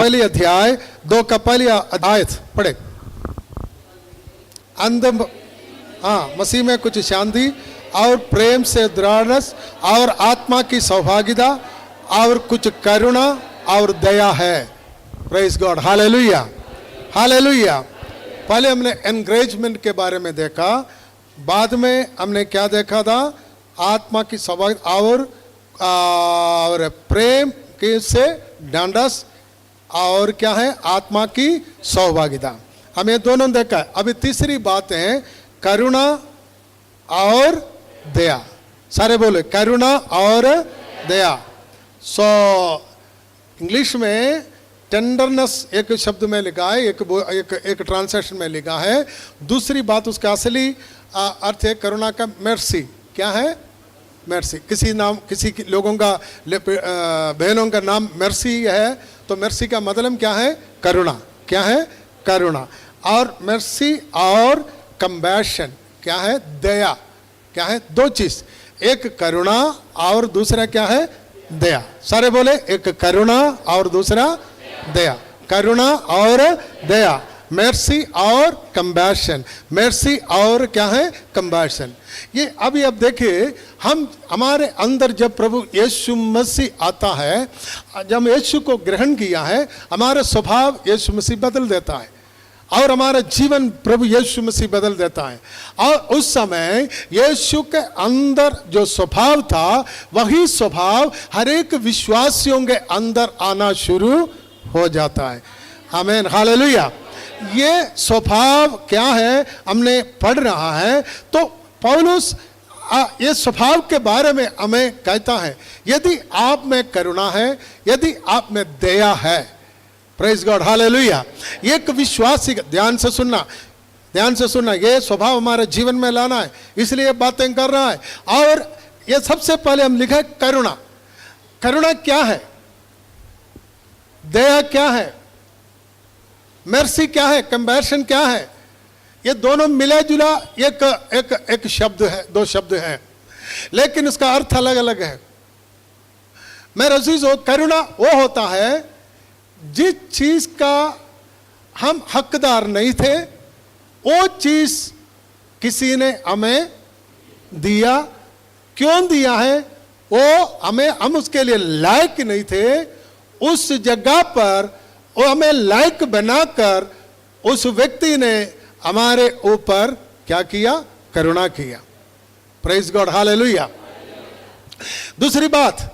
पहली अध्याय 2 का पहली आयत पढ़े। मसीह में कुछ शांति और प्रेम से दृढ़ता और आत्मा की सौभाग्यता और कुछ करुणा और दया है। Praise God, hallelujah hallelujah. पहले हमने एनकरेजमेंट के बारे में देखा, बाद में हमने क्या देखा था? आत्मा की सौभाग्यता और प्रेम के से ढांढस और क्या है? आत्मा की सौभाग्यता। हमें दोनों देखा है। अभी तीसरी बात है करुणा और दया। सारे बोले करुणा और दया। इंग्लिश में टेंडरनेस एक शब्द में लिखा है, एक ट्रांसलेशन में लिखा है। दूसरी बात उसका असली अर्थ है करुणा का मेर्सी। क्या है? मेर्सी। किसी लोगों का बहनों का नाम मेर्सी है तो मेर्सी का मतलब क्या है? करुणा। क्या है? करुणा। और मेर्सी और कंपैशन क्या है? दया। क्या है? दो चीज, एक करुणा और दूसरा क्या है? दया। सारे बोले एक करुणा और दूसरा दया। करुणा और दया, मेर्सी और कंपैशन। मेर्सी और क्या है? कंपैशन। ये अभी अब देखिए, हमारे अंदर जब प्रभु यीशु मसीह आता है, जब यीशु को ग्रहण किया है, हमारा स्वभाव यीशु मसीह बदल देता है और हमारा जीवन प्रभु यीशु मसीह बदल देता है। और उस समय यीशु के अंदर जो स्वभाव था, वही स्वभाव हर एक विश्वासियों के अंदर आना शुरू हो जाता है। आमीन, हालेलुया। ये स्वभाव क्या है हमने पढ़ रहा है, तो पौलुस ये स्वभाव के बारे में हमें कहता है, यदि आप में करुणा है, यदि आप में दया है, प्रेज गॉड, हालेलुया। एक विश्वासी, ध्यान से सुनना, ये स्वभाव हमारे जीवन में लाना है, इसलिए बातें कर रहा है। और ये सबसे पहले हम लिखे करुणा। करुणा क्या है? दया क्या है? मर्सी क्या है? कंपैशन क्या है? ये दोनों मिला जुला एक शब्द है, दो शब्द हैं, लेकिन इसका अर्थ अलग अलग है। मेरे अजीजों, करुणा वो होता है जिस चीज का हम हकदार नहीं थे, वो चीज किसी ने हमें दिया। क्यों दिया है? हम उसके लिए लायक नहीं थे। उस जगह पर वो हमें लायक बनाकर उस व्यक्ति ने हमारे ऊपर क्या किया? करुणा किया। Praise God, hallelujah. दूसरी बात,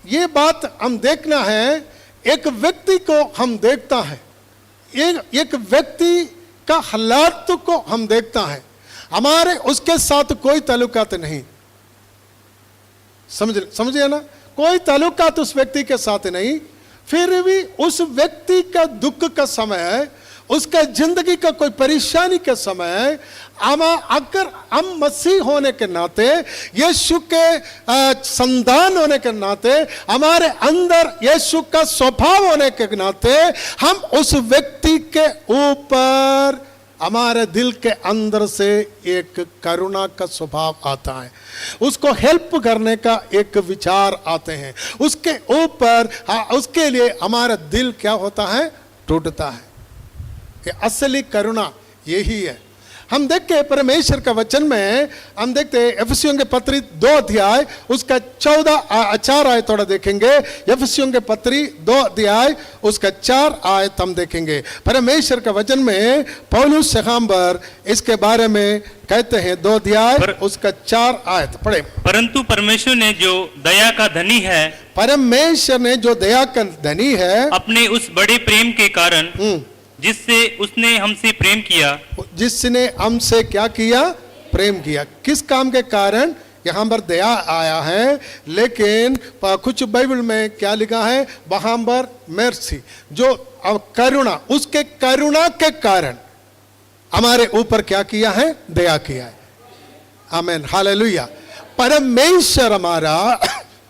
ये बात हम देखना है, एक व्यक्ति को हम देखता है, एक व्यक्ति का हालात को हम देखता है, हमारे उसके साथ कोई ताल्लुकात नहीं। समझिए ना, कोई ताल्लुकात उस व्यक्ति के साथ नहीं, फिर भी उस व्यक्ति का दुख का समय, उसका जिंदगी का कोई परेशानी के समय, अगर हम मसीह होने के नाते, यीशु के संतान होने के नाते, हमारे अंदर यीशु का स्वभाव होने के नाते, हम उस व्यक्ति के ऊपर, हमारे दिल के अंदर से एक करुणा का स्वभाव आता है, उसको हेल्प करने का एक विचार आते हैं, उसके ऊपर उसके लिए हमारा दिल क्या होता है? टूटता है। ये असली करुणा यही है। हम देखते परमेश्वर का वचन में, हम देखते एफिसियों के पत्री 2 अध्याय उसका 4 आयत थोड़ा देखेंगे। एफिसियों के पत्री 2 अध्याय उसका 4 आयत हम देखेंगे। परमेश्वर का वचन में पौलुस पैगंबर इसके बारे में कहते हैं, 2 अध्याय उसका 4 आयत पढ़े। परंतु परमेश्वर ने जो दया का धनी है, परमेश्वर ने जो दया का धनी है, अपने उस बड़े प्रेम के कारण जिससे उसने हमसे प्रेम किया, जिसने हमसे क्या किया? प्रेम किया। किस काम के कारण? यहाँ पर दया आया है, लेकिन कुछ बाइबल में क्या लिखा है? वहां पर मेर्सी, जो करुणा, उसके करुणा के कारण हमारे ऊपर क्या किया है? दया किया है। आमीन, हालेलुया। परमेश्वर हमारा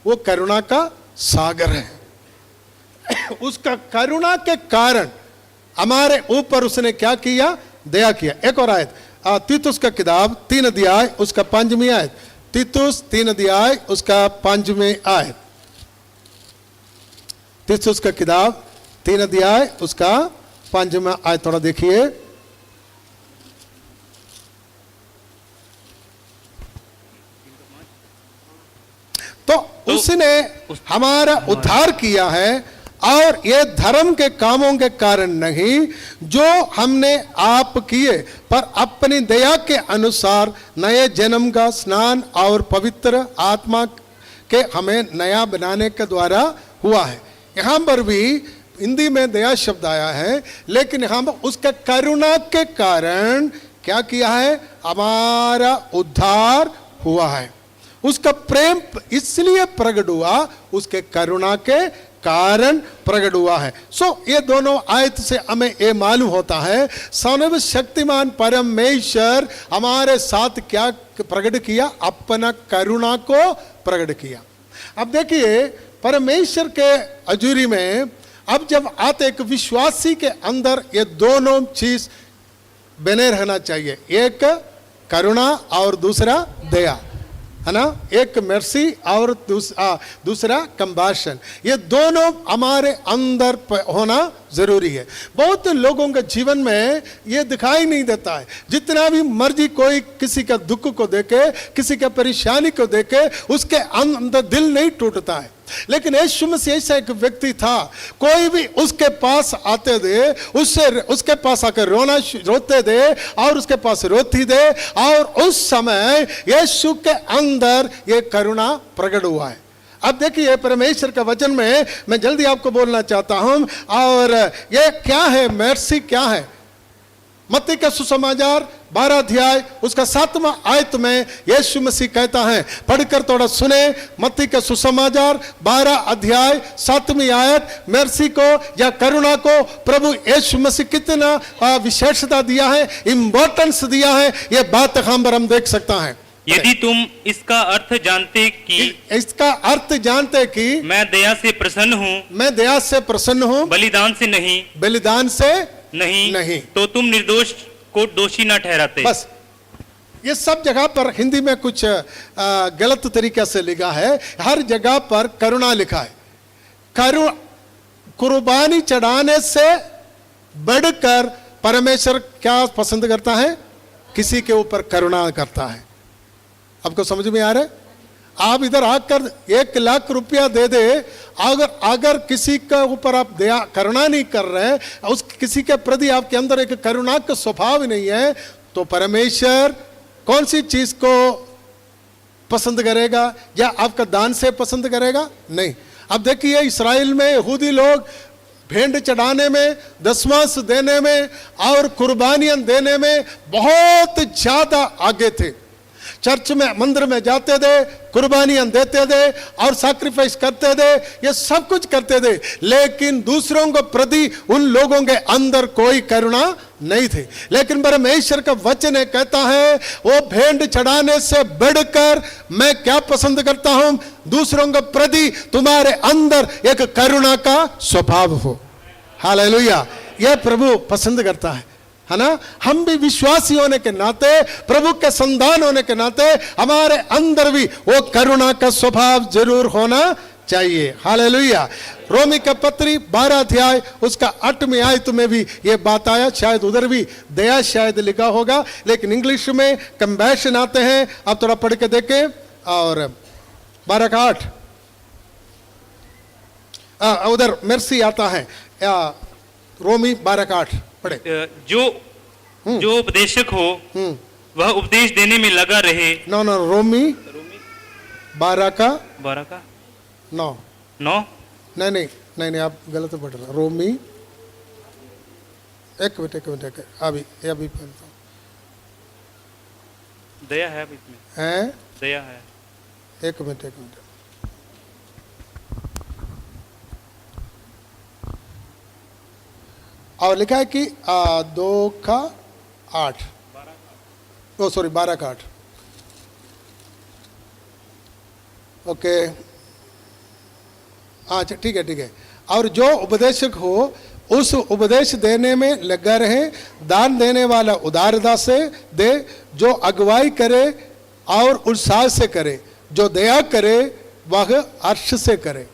वो करुणा का सागर है। उसका करुणा के कारण हमारे ऊपर उसने क्या किया? दया किया। एक और आयत, तीतुस का किताब 3 अध्याय उसका 5वीं आयत। तीतुस 3 अध्याय उसका 5वीं आयत। तीतुस का किताब 3 अध्याय उसका 5वां आयत थोड़ा देखिए। तो उसने हमारा उद्धार किया है, और ये धर्म के कामों के कारण नहीं जो हमने आप किए, पर अपनी दया के अनुसार नए जन्म का स्नान और पवित्र आत्मा के हमें नया बनाने के द्वारा हुआ है। यहाँ पर भी हिंदी में दया शब्द आया है, लेकिन यहाँ पर उसका करुणा के कारण क्या किया है, हमारा उद्धार हुआ है। उसका प्रेम इसलिए प्रकट हुआ, उसके करुणा के कारण प्रकट हुआ है। ये दोनों आयत से हमें ये मालूम होता है, सर्वशक्तिमान परमेश्वर हमारे साथ क्या प्रकट किया, अपना करुणा को प्रकट किया। अब देखिए परमेश्वर के अजूरी में अब जब आते एक विश्वासी के अंदर ये दोनों चीज बने रहना चाहिए, एक करुणा और दूसरा दया, है ना, एक मर्सी और दूसरा कंपैशन। ये दोनों हमारे अंदर होना जरूरी है। बहुत लोगों के जीवन में ये दिखाई नहीं देता है। जितना भी मर्जी कोई किसी का दुख को देखे, किसी का परेशानी को देखे, उसके अंदर दिल नहीं टूटता है। लेकिन यीशु मसीह ऐसा एक व्यक्ति था, कोई भी उसके पास आते थे, उसके पास आकर रोते थे और उसके पास रोती थे, और उस समय यीशु के अंदर ये करुणा प्रकट हुआ है। अब देखिए परमेश्वर का वचन में मैं जल्दी आपको बोलना चाहता हूं, और ये क्या है, मर्सी क्या है। मत्ती का सुसमाचार 12 अध्याय उसका 7वां आयत में यीशु मसीह कहता है, पढ़कर थोड़ा सुने। मत्ती का सुसमाचार 12 अध्याय 7वीं आयत, मर्सी को या करुणा को प्रभु यीशु मसीह कितना विशेषता दिया है, इंपॉर्टेंस दिया है, ये बात हम पर हम देख सकता है। यदि तुम इसका अर्थ जानते कि मैं दया से प्रसन्न हूँ, बलिदान से नहीं, तो तुम निर्दोष को दोषी न ठहराते। बस ये सब जगह पर हिंदी में कुछ गलत तरीके से लिखा है। हर जगह पर करुणा लिखा है। कुर्बानी चढ़ाने से बढ़कर परमेश्वर क्या पसंद करता है, किसी के ऊपर करुणा करता है। आपको समझ में आ रहा है? आप इधर आकर 1 लाख रुपया दे दे, अगर किसी के ऊपर आप दया करुणा नहीं कर रहे हैं, उस किसी के प्रति आपके अंदर एक करुणा का स्वभाव नहीं है, तो परमेश्वर कौन सी चीज को पसंद करेगा? या आपका दान से पसंद करेगा? नहीं। अब देखिए इस्राएल में यहूदी लोग भेंट चढ़ाने में, दशमांश देने में और कुर्बानियां देने में बहुत ज्यादा आगे थे। चर्च में, मंदिर में जाते थे, कुर्बानियां देते थे और सैक्रिफाइस करते थे, ये सब कुछ करते थे, लेकिन दूसरों को प्रति उन लोगों के अंदर कोई करुणा नहीं थी। लेकिन परमेश्वर का वचन कहता है, वो भेंट चढ़ाने से बढ़कर मैं क्या पसंद करता हूं, दूसरों के प्रति तुम्हारे अंदर एक करुणा का स्वभाव हो। हालेलुया, यह प्रभु पसंद करता है ना। हम भी विश्वासी होने के नाते, प्रभु के संतान होने के नाते हमारे अंदर भी वो करुणा का स्वभाव जरूर होना चाहिए। हालेलुया। रोमी का पत्री 12 अध्याय उसका 8वीं आयत में भी ये बात आया, शायद उधर भी दया शायद लिखा होगा, लेकिन इंग्लिश में कंपैशन आते हैं। आप थोड़ा पढ़ के देखें। और 12 का 8 उधर मर्सी आता है, रोमी 12 का 8 पढ़े। जो उपदेशक हो वह उपदेश देने में लगा रहे। नो रोमी 12 का 9 नहीं आप गलत पढ़ रहे। रोमी एक मिनट अभी पढ़ता हूँ। दया है इसमें, है दया है। एक मिनट और लिखा है कि 2 का 8 12 का 8। ओके, अच्छा ठीक है। और जो उपदेशक हो उस उपदेश देने में लगा रहे, दान देने वाला उदारता से दे, जो अगुवाई करे और उत्साह से करे, जो दया करे वह हर्ष से करे,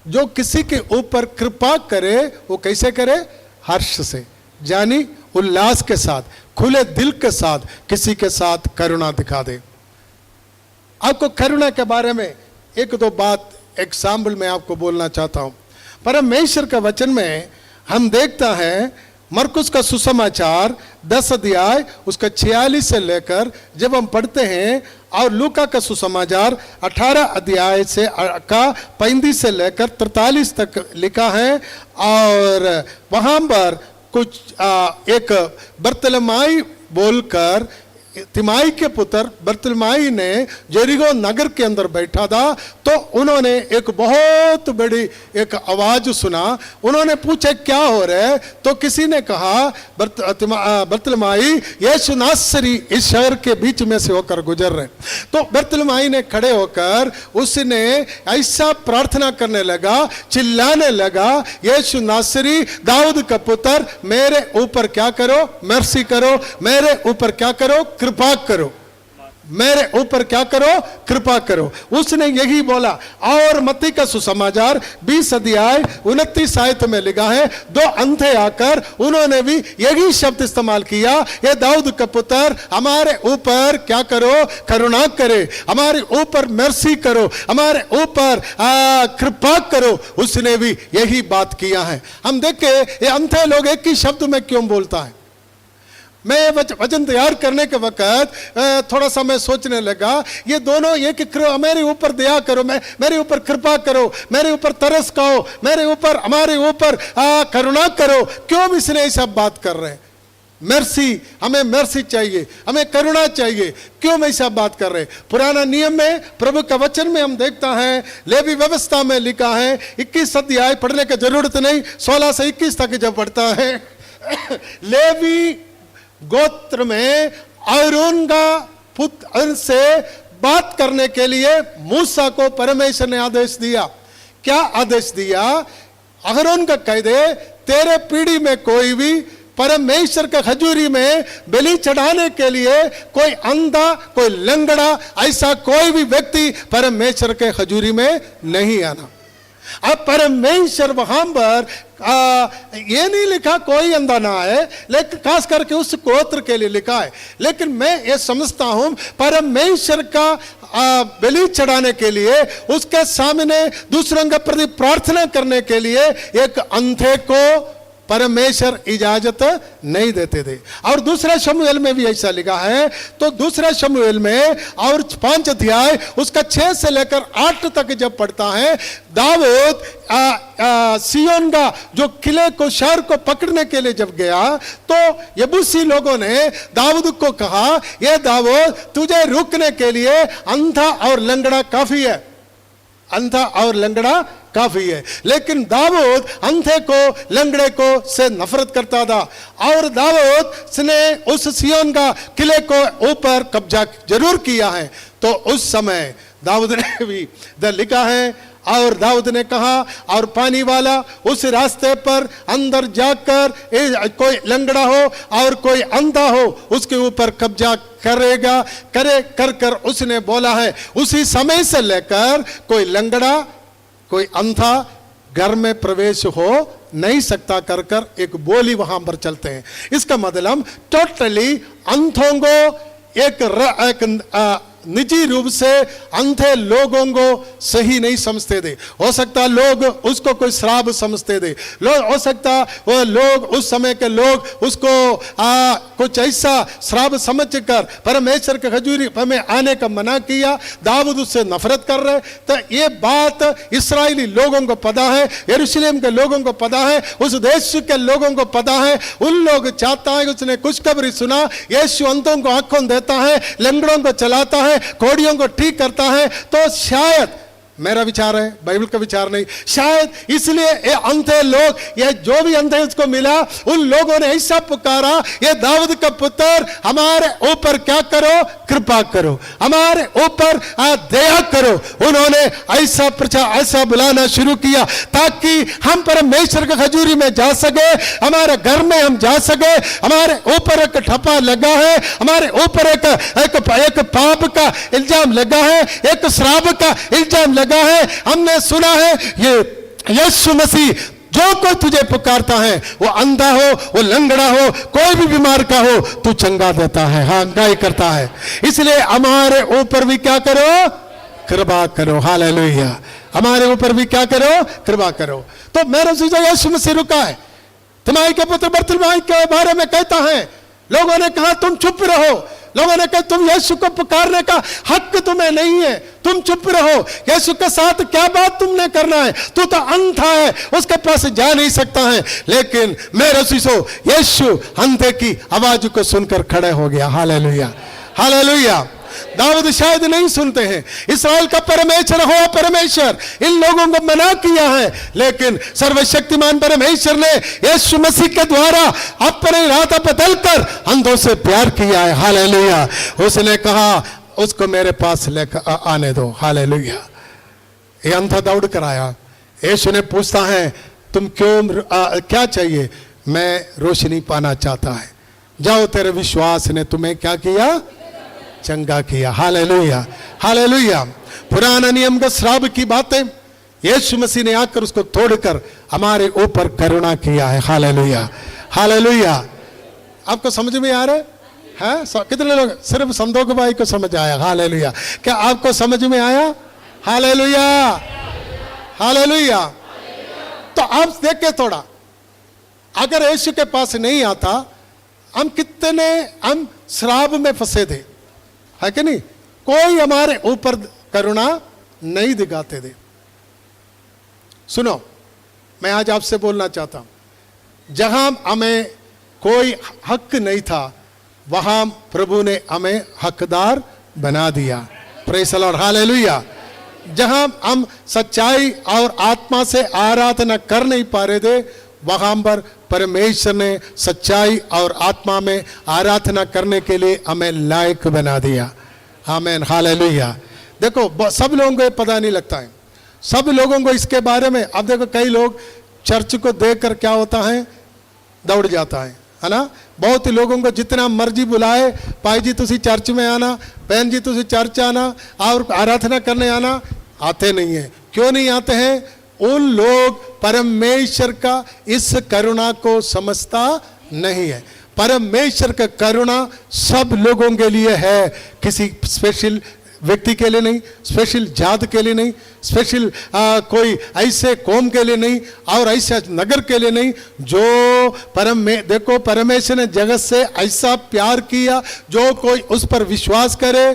जो किसी के ऊपर कृपा करे वो कैसे करे? हर्ष से, यानी उल्लास के साथ, खुले दिल के साथ किसी के साथ करुणा दिखा दे। आपको करुणा के बारे में एक दो बात एग्जाम्पल में आपको बोलना चाहता हूं। परमेश्वर का वचन में हम देखता है, मरकुस का सुसमाचार 10 अध्याय उसका 46 से लेकर जब हम पढ़ते हैं, और लूका का सुसमाचार 18 अध्याय से का 35 से लेकर 43 तक लिखा है। और वहां पर कुछ एक बर्तलमाई बोलकर, तिमाई के पुत्र बर्तलमाई ने जेरिको नगर के अंदर बैठा था, तो उन्होंने एक बहुत बड़ी एक आवाज सुना। उन्होंने पूछा क्या हो रहा है? तो किसी ने कहा बर्तलमाई यीशु नासरी इस शहर के बीच में से होकर गुजर रहे। तो बर्तलमाई ने खड़े होकर उसने ऐसा प्रार्थना करने लगा, चिल्लाने लगा, यीशु नासरी दाऊद का पुत्र मेरे ऊपर क्या करो? मर्सी करो, मेरे ऊपर क्या करो? कृपा करो, मेरे ऊपर क्या करो? कृपा करो। उसने यही बोला। और मत्ती का सुसमाचार 20 अध्याय 29 आयत में लिखा है, 2 अंधे आकर उन्होंने भी यही शब्द इस्तेमाल किया, ये दाऊद का पुत्र हमारे ऊपर क्या करो? करुणा करे, हमारे ऊपर मर्सी करो, हमारे ऊपर कृपा करो। उसने भी यही बात किया है। हम देखे ये अंधे लोग एक ही शब्द में क्यों बोलता है? मैं वचन तैयार करने के वक्त थोड़ा सा मैं सोचने लगा, ये दोनों एक मेरे ऊपर दया करो, मेरे ऊपर कृपा करो, मेरे ऊपर तरस खाओ, मेरे ऊपर हमारे ऊपर करुणा करो, क्यों इसने ऐसा बात कर रहे हैं? मर्सी, हमें मर्सी चाहिए, हमें करुणा चाहिए, क्यों ऐसा बात कर रहे? पुराना नियम में प्रभु का वचन में हम देखता है, लेवी व्यवस्था में लिखा है, 21 अध्याय पढ़ने की जरूरत नहीं, 16 से 21 तक जब पढ़ता है, लेवी गोत्र में आरोन का पुत्र से बात करने के लिए मूसा को परमेश्वर ने आदेश दिया। क्या आदेश दिया? आरोन का कह दे, तेरे पीढ़ी में कोई भी परमेश्वर के हजूरी में बलि चढ़ाने के लिए कोई अंधा, कोई लंगड़ा, ऐसा कोई भी व्यक्ति परमेश्वर के हजूरी में नहीं आना। अब परमेश्वर वहां पर ये नहीं लिखा कोई अंधा ना है, लेकिन खास करके उस गोत्र के लिए लिखा है। लेकिन मैं ये समझता हूं परमेश्वर का बलि चढ़ाने के लिए, उसके सामने दूसरों के प्रति प्रार्थना करने के लिए एक अंधे को परमेश्वर इजाजत नहीं देते थे। और दूसरा शमूएल में भी ऐसा लिखा है। तो दूसरा शमूएल में और 5 अध्याय उसका 6 से लेकर 8 तक जब पढ़ता है, दाऊद सियोन का जो किले को, शहर को पकड़ने के लिए जब गया, तो यबूसी लोगों ने दाऊद को कहा, ये दाऊद तुझे रुकने के लिए अंधा और लंगड़ा काफी है, अंधा और लंगड़ा काफी है। लेकिन दाऊद अंधे को, लंगड़े को से नफरत करता था। और दाऊद ने उस सियोन का किले को ऊपर कब्जा जरूर किया है। तो उस समय दाऊद ने भी लिखा है, और दाऊद ने कहा, और पानी वाला उस रास्ते पर अंदर जाकर कोई लंगड़ा हो और कोई अंधा हो उसके ऊपर कब्जा करेगा, कर उसने बोला है। उसी समय से लेकर कोई लंगड़ा, कोई अंधा घर में प्रवेश हो नहीं सकता कर एक बोली वहां पर चलते हैं। इसका मतलब टोटली अंधों को एक निजी रूप से अंधे लोगों को सही नहीं समझते थे। हो सकता लोग उसको कोई श्राप समझते थे, हो सकता वो लोग, उस समय के लोग उसको कुछ ऐसा श्राप समझकर परमेश्वर के हजूरी में आने का मना किया। दाऊद उससे नफरत कर रहे। तो ये बात इस्राएली लोगों को पता है, यरूशलेम के लोगों को पता है, उस देश के लोगों को पता है। उन लोग चाहता है, उसने खुशखबरी सुना, यीशु अंधों को आंखों देता है, लंगड़ों को चलाता है, कोड़ियों को ठीक करता है। तो शायद, मेरा विचार है, बाइबल का विचार नहीं, शायद इसलिए ये अंधे लोग, ये जो भी अंधे उसको मिला, उन लोगों ने ऐसा पुकारा, ये दाऊद का पुत्र हमारे ऊपर क्या करो? कृपा करो, हमारे ऊपर दया करो। उन्होंने ऐसा प्रचार, ऐसा बुलाना शुरू किया ताकि हम परमेश्वर के हजूरी में जा सके, हमारे घर में हम जा सके। हमारे ऊपर एक ठप्पा लगा है, हमारे ऊपर एक पाप का इल्जाम लगा है, एक श्राप का इल्जाम लगा है। हमने सुना है ये यीशु मसीह जो कोई तुझे पुकारता है, वो अंधा हो, वो लंगड़ा हो, कोई भी बीमार का हो, तू चंगा देता है, हाँ गाय करता है। इसलिए हमारे ऊपर भी क्या करो, कृपा करो। हालेलुया। हमारे ऊपर भी क्या करो, कृपा करो। तो मेरे से यीशु मसीह रुका है। तिमाई के पुत्र बरतिमाई के बारे में कहता है, लोगों ने कहा तुम चुप रहो, लोगों ने कहा तुम यीशु को पुकारने का हक तुम्हें नहीं है, तुम चुप रहो, यीशु के साथ क्या बात तुमने करना है, तू तो अंधा है, उसके पास जा नहीं सकता है। लेकिन मेरे शिशो यीशु अंधे की आवाज को सुनकर खड़े हो गया। Hallelujah, hallelujah. दाऊद शायद नहीं सुनते हैं, इस्राएल का परमेश्वर हो परमेश्वर इन लोगों को मना किया है, लेकिन सर्वशक्तिमान परमेश्वर ने यीशु मसीह के द्वारा अपने इरादा बदलकर अंधों से प्यार किया है। हालेलुया। उसने कहा उसको मेरे पास लेकर आने दो। हालेलुया। ये अंधा दौड़ कर आया। यीशु ने पूछता है तुम क्यों क्या चाहिए? मैं रोशनी पाना चाहता है। जाओ, तेरे विश्वास ने तुम्हें क्या किया, चंगा किया। Hallelujah, hallelujah. पुराना नियम का श्राप की बातें यीशु मसीह ने आकर उसको तोड़कर हमारे ऊपर करुणा किया है। Hallelujah, hallelujah. आपको समझ में आ रहा है? कितने लोग सिर्फ संदोख भाई को समझ आया? हालेलुया। क्या आपको समझ में आया? Hallelujah, hallelujah. तो आप देखे थोड़ा, अगर यीशु के पास नहीं आता हम कितने हम श्राप में फंसे थे, है कि नहीं? कोई हमारे ऊपर करुणा नहीं दिखाते थे। सुनो, मैं आज आपसे बोलना चाहता हूं, जहां हमें कोई हक नहीं था वहां प्रभु ने हमें हकदार बना दिया। Praise the Lord, hallelujah. जहां हम सच्चाई और आत्मा से आराधना कर नहीं पा रहे थे, वहां पर परमेश्वर ने सच्चाई और आत्मा में आराधना करने के लिए हमें लायक बना दिया। आमीन, हालेलुया। देखो, सब लोगों को पता नहीं लगता है, सब लोगों को इसके बारे में। अब देखो, कई लोग चर्च को देखकर क्या होता है, दौड़ जाता है ना। बहुत ही लोगों को जितना मर्जी बुलाए, भाई जी तुसी चर्च में आना, बहन जी तुसी चर्च आना और आराधना करने आना, आते नहीं है। क्यों नहीं आते हैं? उन लोग परमेश्वर का इस करुणा को समझता नहीं है। परमेश्वर का करुणा सब लोगों के लिए है, किसी स्पेशल व्यक्ति के लिए नहीं, स्पेशल जात के लिए नहीं, स्पेशल कोई ऐसे कौम के लिए नहीं और ऐसे नगर के लिए नहीं। जो देखो, परमेश्वर ने जगत से ऐसा प्यार किया, जो कोई उस पर विश्वास करे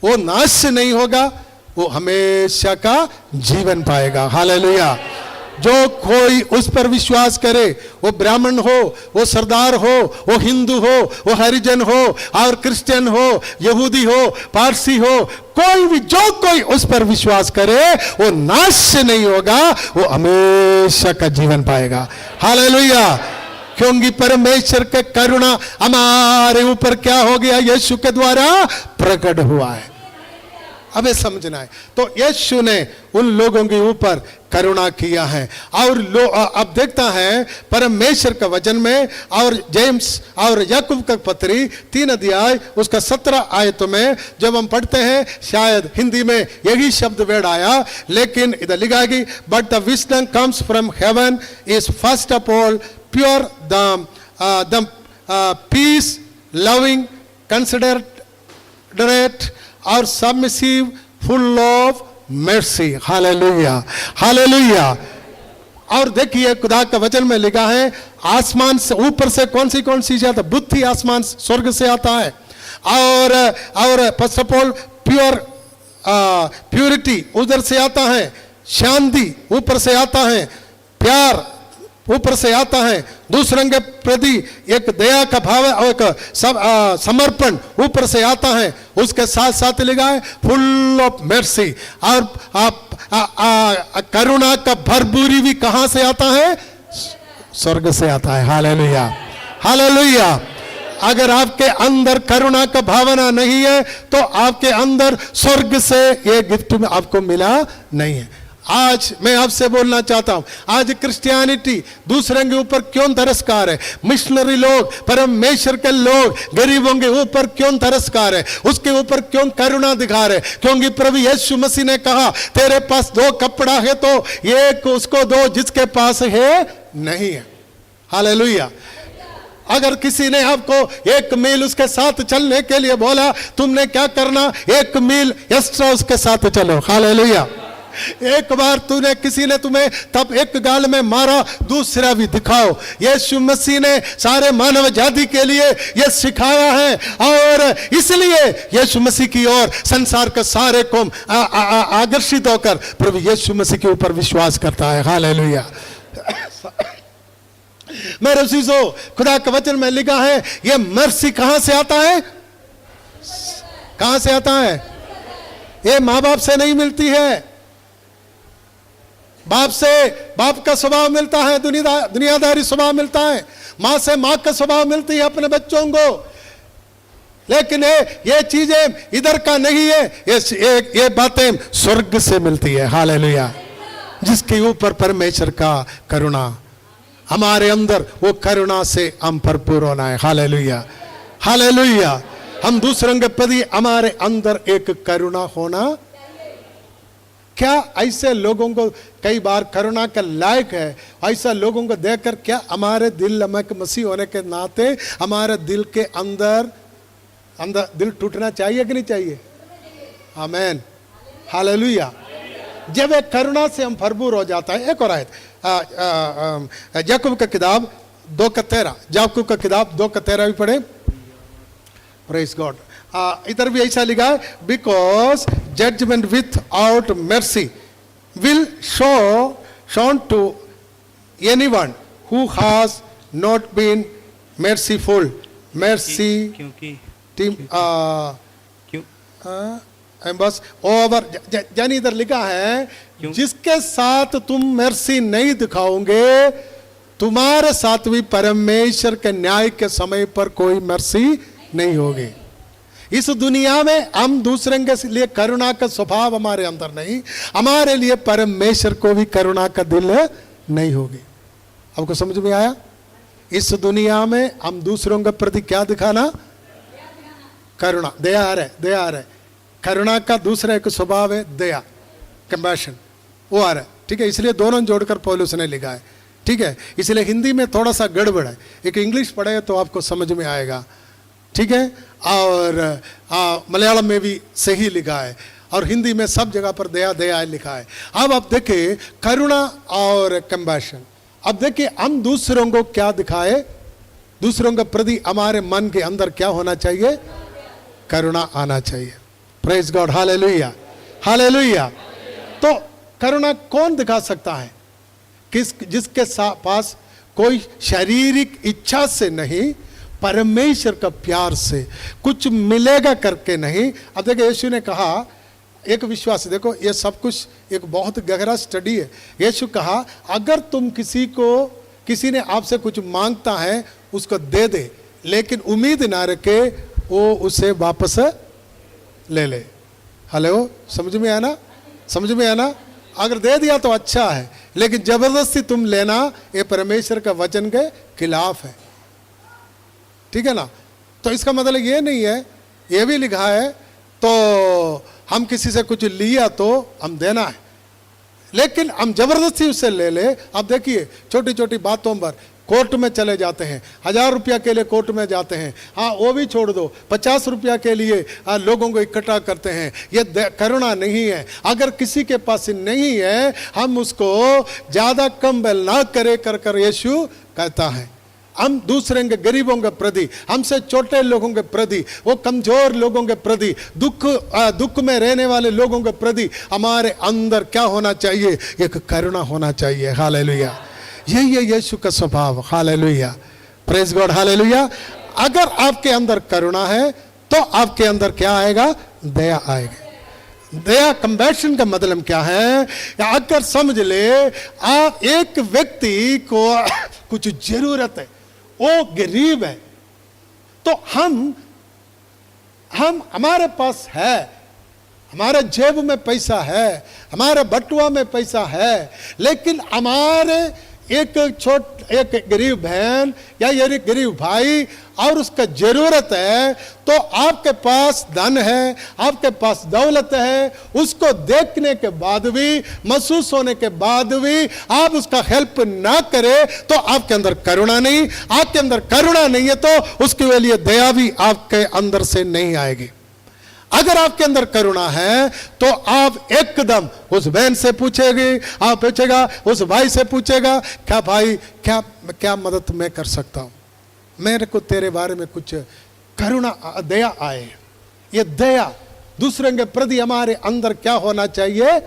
वो नाश नहीं होगा, वो हमेशा का जीवन पाएगा। हालेलुया। जो कोई उस पर विश्वास करे, वो ब्राह्मण हो, वो सरदार हो, वो हिंदू हो, वो हरिजन हो और क्रिश्चियन हो, यहूदी हो, पारसी हो, कोई भी जो कोई उस पर विश्वास करे वो नाश नहीं होगा, वो हमेशा का जीवन पाएगा। हालेलुया। क्योंकि परमेश्वर के करुणा हमारे ऊपर क्या हो गया, यीशु के द्वारा प्रकट हुआ है। हमें समझना है। तो यीशु ने उन लोगों के ऊपर करुणा किया है। और अब देखता है परमेश्वर का वचन में, और जेम्स और याकूब का पत्री 3 अध्याय उसका 17 आयतों में जब हम पढ़ते हैं, शायद हिंदी में यही शब्द वर्ड आया, लेकिन इधर लिखा है कि but the wisdom comes from heaven is first of all pure, the peace loving, considerate और submissive, full of mercy. Hallelujah, hallelujah. और देखिए खुदा का वचन में लिखा है, आसमान से ऊपर से कौन सी चीज आता है? बुद्धि आसमान स्वर्ग से आता है। और फर्स्ट ऑफ ऑल प्योरिटी उधर से आता है, शांति ऊपर से आता है, प्यार ऊपर से आता है, दूसरे के प्रति एक दया का भाव और एक समर्पण ऊपर से आता है। उसके साथ साथ लिखा है फुल ऑफ मर्सी, और करुणा का भरपूरी भी कहां से आता है? स्वर्ग से आता है। Hallelujah, hallelujah. अगर आपके अंदर करुणा का भावना नहीं है तो आपके अंदर स्वर्ग से ये गिफ्ट में आपको मिला नहीं है। आज मैं आपसे बोलना चाहता हूं, आज क्रिश्चियनिटी दूसरे के ऊपर क्यों तिरस्कार है? मिशनरी लोग, परमेश्वर के लोग गरीबों के ऊपर क्यों तिरस्कार है? उसके ऊपर क्यों करुणा दिखा रहे? क्योंकि प्रभु यीशु मसीह ने कहा, तेरे पास 2 कपड़ा है तो एक उसको दो जिसके पास है नहीं है। हालेलुया। अगर किसी ने आपको 1 मील उसके साथ चलने के लिए बोला, तुमने क्या करना? 1 मील एक्स्ट्रा उसके साथ चलो। हालेलुया। एक बार किसी ने तुम्हें तब एक गाल में मारा, दूसरा भी दिखाओ। यीशु मसीह ने सारे मानव जाति के लिए यह सिखाया है, और इसलिए यीशु मसीह की ओर संसार का सारे कौम आकर्षित होकर प्रभु यीशु मसीह के ऊपर विश्वास करता है। हालेलुया। मेरे अजीजों, खुदा के वचन में लिखा है, यह मर्सी कहां से आता है? कहां से आता है? ये माँ बाप से नहीं मिलती है। बाप से बाप का स्वभाव मिलता है, दुनियादारी स्वभाव मिलता है। माँ से माँ का स्वभाव मिलती है अपने बच्चों को। लेकिन ये चीजें इधर का नहीं है, ये बातें स्वर्ग से मिलती है। हालेलुया। जिसके ऊपर परमेश्वर का करुणा, हमारे अंदर वो करुणा से हम भरपूर होना है। हालेलुया। हालेलुया। हम दूसरों के प्रति हमारे अंदर एक करुणा होना। क्या ऐसे लोगों को कई बार करुणा का लायक है? ऐसा लोगों को देखकर क्या हमारे दिल में मसीह होने के नाते हमारे दिल के अंदर दिल टूटना चाहिए कि नहीं चाहिए? आमीन। हालेलुया। जब एक करुणा से हम भरपूर हो जाता है। एक और आयत, याकूब का किताब 2:13, याकूब का किताब 2:13 भी पढ़े। Praise God. इधर भी ऐसा लिखा है, because judgement without mercy will shown to anyone who has not been merciful, mercy क्योंकि बस ओवर। यानी इधर लिखा है, जिसके साथ तुम मर्सी नहीं दिखाओगे, तुम्हारे साथ भी परमेश्वर के न्याय के समय पर कोई मर्सी नहीं होगी। इस दुनिया में हम दूसरे के लिए करुणा का स्वभाव हमारे अंदर नहीं, हमारे लिए परमेश्वर को भी करुणा का दिल नहीं होगी। आपको समझ में आया? इस दुनिया में हम दूसरों के प्रति क्या दिखाना? करुणा, दया आ रहा है। करुणा का दूसरा एक स्वभाव है दया, कंपैशन, वो आ रहा है। ठीक है, इसलिए दोनों जोड़कर पौलुस ने लिखा है। ठीक है, इसलिए हिंदी में थोड़ा सा गड़बड़ है, एक इंग्लिश पढ़े तो आपको समझ में आएगा। ठीक है, और मलयालम में भी सही लिखा है, और हिंदी में सब जगह पर दया दया लिखा है। अब आप देखिए करुणा और कंपैशन। अब देखिए हम दूसरों को क्या दिखाए, दूसरों के प्रति हमारे मन के अंदर क्या होना चाहिए? करुणा आना चाहिए। Praise God. Hallelujah, hallelujah. तो करुणा कौन दिखा सकता है? जिसके पास कोई शारीरिक इच्छा से नहीं, परमेश्वर का प्यार से, कुछ मिलेगा करके नहीं। अब देखो यीशु ने कहा, एक विश्वास, देखो ये सब कुछ एक बहुत गहरा स्टडी है। यीशु कहा, अगर तुम किसी ने आपसे कुछ मांगता है उसको दे दे, लेकिन उम्मीद ना रखे वो उसे वापस ले ले। हेलो, समझ में आया ना? समझ में आया ना? अगर दे दिया तो अच्छा है, लेकिन जबरदस्ती तुम लेना ये परमेश्वर का वचन के खिलाफ है। ठीक है ना? तो इसका मतलब ये नहीं है, ये भी लिखा है तो हम किसी से कुछ लिया तो हम देना है, लेकिन हम जबरदस्ती उससे ले ले। अब देखिए छोटी छोटी बातों पर कोर्ट में चले जाते हैं, 1000 रुपया के लिए कोर्ट में जाते हैं। हाँ, वो भी छोड़ दो, 50 रुपया के लिए लोगों को इकट्ठा करते हैं। ये करुणा नहीं है। अगर किसी के पास नहीं है, हम उसको ज़्यादा कम बेल ना करे कर यीशु कहता है। हम दूसरे के गरीबों के प्रति, हमसे छोटे लोगों के प्रति, वो कमजोर लोगों के प्रति, दुख में रहने वाले लोगों के प्रति हमारे अंदर क्या होना चाहिए? एक करुणा होना चाहिए। हालेलुया। यही है यीशु का स्वभाव। Hallelujah, praise God, hallelujah. अगर आपके अंदर करुणा है तो आपके अंदर क्या आएगा? दया आएगी। दया, कंपैशन का मतलब क्या है? अगर समझ ले आप एक व्यक्ति को कुछ जरूरत है, वो गरीब है, तो हम हमारे पास है, हमारे जेब में पैसा है, हमारे बटुआ में पैसा है, लेकिन हमारे एक गरीब बहन या एक गरीब भाई और उसका जरूरत है, तो आपके पास धन है, आपके पास दौलत है, उसको देखने के बाद भी, महसूस होने के बाद भी आप उसका हेल्प ना करें, तो आपके अंदर करुणा नहीं। आपके अंदर करुणा नहीं है तो उसके लिए दया भी आपके अंदर से नहीं आएगी। अगर आपके अंदर करुणा है तो आप एकदम उस बहन से पूछेगी, आप पूछेगा उस भाई से पूछेगा, क्या भाई क्या मदद मैं कर सकता हूं, मेरे को तेरे बारे में कुछ करुणा दया आए। ये दया दूसरे के प्रति हमारे अंदर क्या होना चाहिए?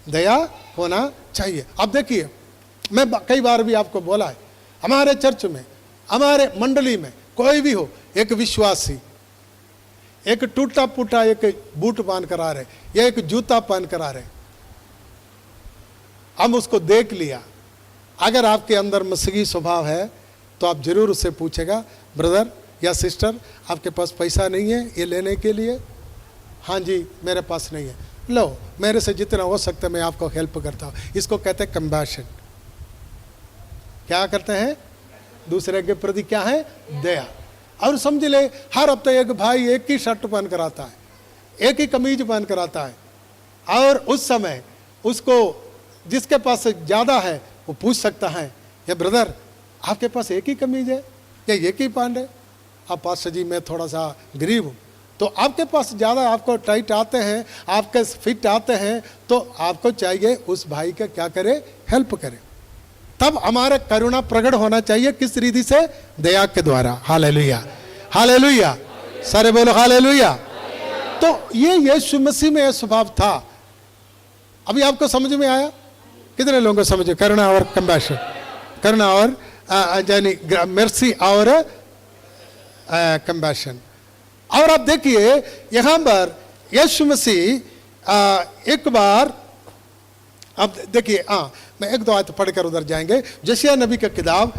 दया होना चाहिए। अब देखिए, मैं कई बार भी आपको बोला है, हमारे चर्च में, हमारे मंडली में कोई भी हो, एक विश्वासी एक टूटा फूटा एक बूट पहन कर आ रहे या एक जूता पहन कर आ रहे, हम उसको देख लिया, अगर आपके अंदर मसीही स्वभाव है तो आप जरूर उससे पूछेगा, ब्रदर या सिस्टर आपके पास पैसा नहीं है ये लेने के लिए? हाँ जी मेरे पास नहीं है, लो मेरे से जितना हो सकता है मैं आपको हेल्प करता हूँ। इसको कहते हैं कंपैशन। क्या करते हैं? दूसरे के प्रति क्या है? दया। और समझ ले, हर हफ्ते एक भाई एक ही शर्ट पहन कर आता है, एक ही कमीज पहन कर आता है, और उस समय उसको जिसके पास ज़्यादा है वो पूछ सकता है, ये ब्रदर आपके पास एक ही कमीज है या एक ही पैंट है? आप पास जी मैं थोड़ा सा गरीब हूँ, तो आपके पास ज़्यादा आपको टाइट आते हैं, आपके फिट आते हैं, तो आपको चाहिए उस भाई का क्या करे? हेल्प करे। तब हमारा करुणा प्रकट होना चाहिए किस रीति से? दया के द्वारा। हालेलुया, हालेलुया, सारे बोलो हालेलुया। तो ये यीशु मसीह में यह स्वभाव था। अभी आपको समझ में आया? कितने लोगों को समझे? करुणा और कंपैशन, करुणा और यानी मर्सी और कंपैशन। और आप देखिए यहां पर यीशु मसीह एक बार, अब देखिए मैं एक दो आयत पढ़कर उधर जाएंगे। यशायाह नबी का किताब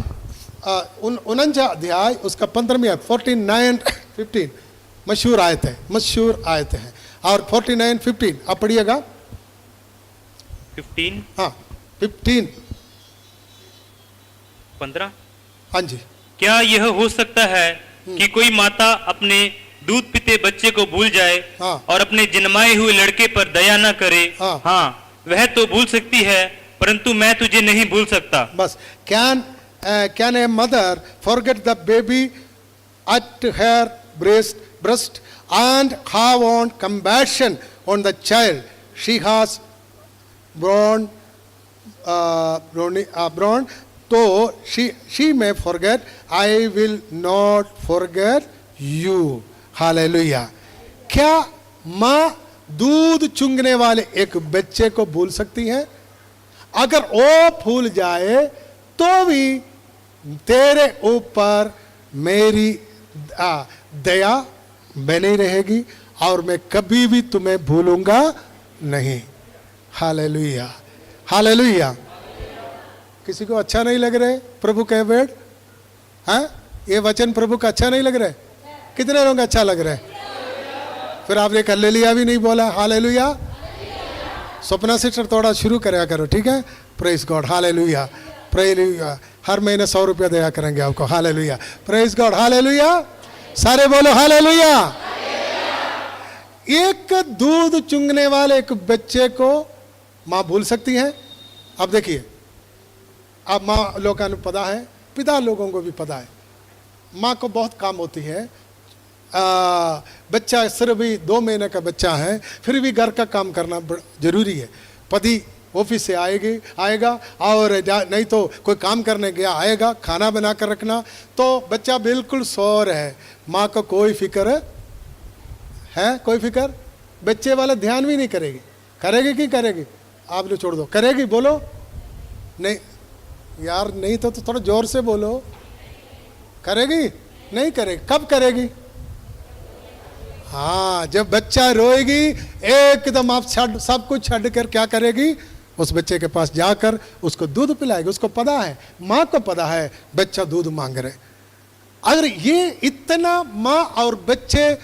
49 अध्याय उसका 15वीं आयत 49-15 मशहूर आयत है, मशहूर आयत है। और 49-15 आप पढ़िएगा। 15 15 हाँ जी। क्या यह हो सकता है कि कोई माता अपने दूध पीते बच्चे को भूल जाए और अपने जन्माए हुए लड़के पर दया न करे? हाँ, वह तो भूल सकती है, परंतु मैं तुझे नहीं भूल सकता। बस, can a mother forget the baby at her breast and have on compassion on the child she has born? So she may forget, I will not forget you. Hallelujah. क्या माँ दूध चुंगने वाले एक बच्चे को भूल सकती है? अगर वो भूल जाए तो भी तेरे ऊपर मेरी दया बनी रहेगी और मैं कभी भी तुम्हें भूलूंगा नहीं। Hallelujah, hallelujah. किसी को अच्छा नहीं लग रहा प्रभु के वर्ड? हाँ, ये वचन प्रभु का अच्छा नहीं लग रहा है? कितने लोग अच्छा लग रहा है? फिर आपने हालेलुया भी नहीं बोला। हालेलुया। स्वप्ना सिस्टर थोड़ा शुरू कराया करो, ठीक है? प्रेज गॉड, हालेलुया, प्रेलुया। हर महीने 100 रुपया दिया करेंगे आपको। Hallelujah, praise God, hallelujah. सारे बोलो हालेलुया। एक दूध चुंगने वाले एक बच्चे को माँ भूल सकती है? अब देखिए, अब माँ लोगों को पता है, पिता लोगों को भी पता है, माँ को बहुत काम होती है। बच्चा सिर्फ भी 2 महीने का बच्चा है, फिर भी घर का काम करना जरूरी है। पति ऑफिस से आएगा और नहीं तो कोई काम करने गया आएगा, खाना बना कर रखना, तो बच्चा बिल्कुल सो रहा है, माँ को कोई फिक्र है? कोई फिक्र? बच्चे वाला ध्यान भी नहीं करेगी। करेगी कि करेगी? आप लोग छोड़ दो, करेगी? बोलो नहीं यार, नहीं तो थोड़ा जोर से बोलो। करेगी? नहीं करेगी। कब करेगी? हाँ, जब बच्चा रोएगी एकदम आप सब कुछ छड़ कर क्या करेगी? उस बच्चे के पास जाकर उसको दूध पिलाएगी। उसको पता है, माँ को पता है बच्चा दूध मांग रहे। अगर ये इतना माँ और बच्चे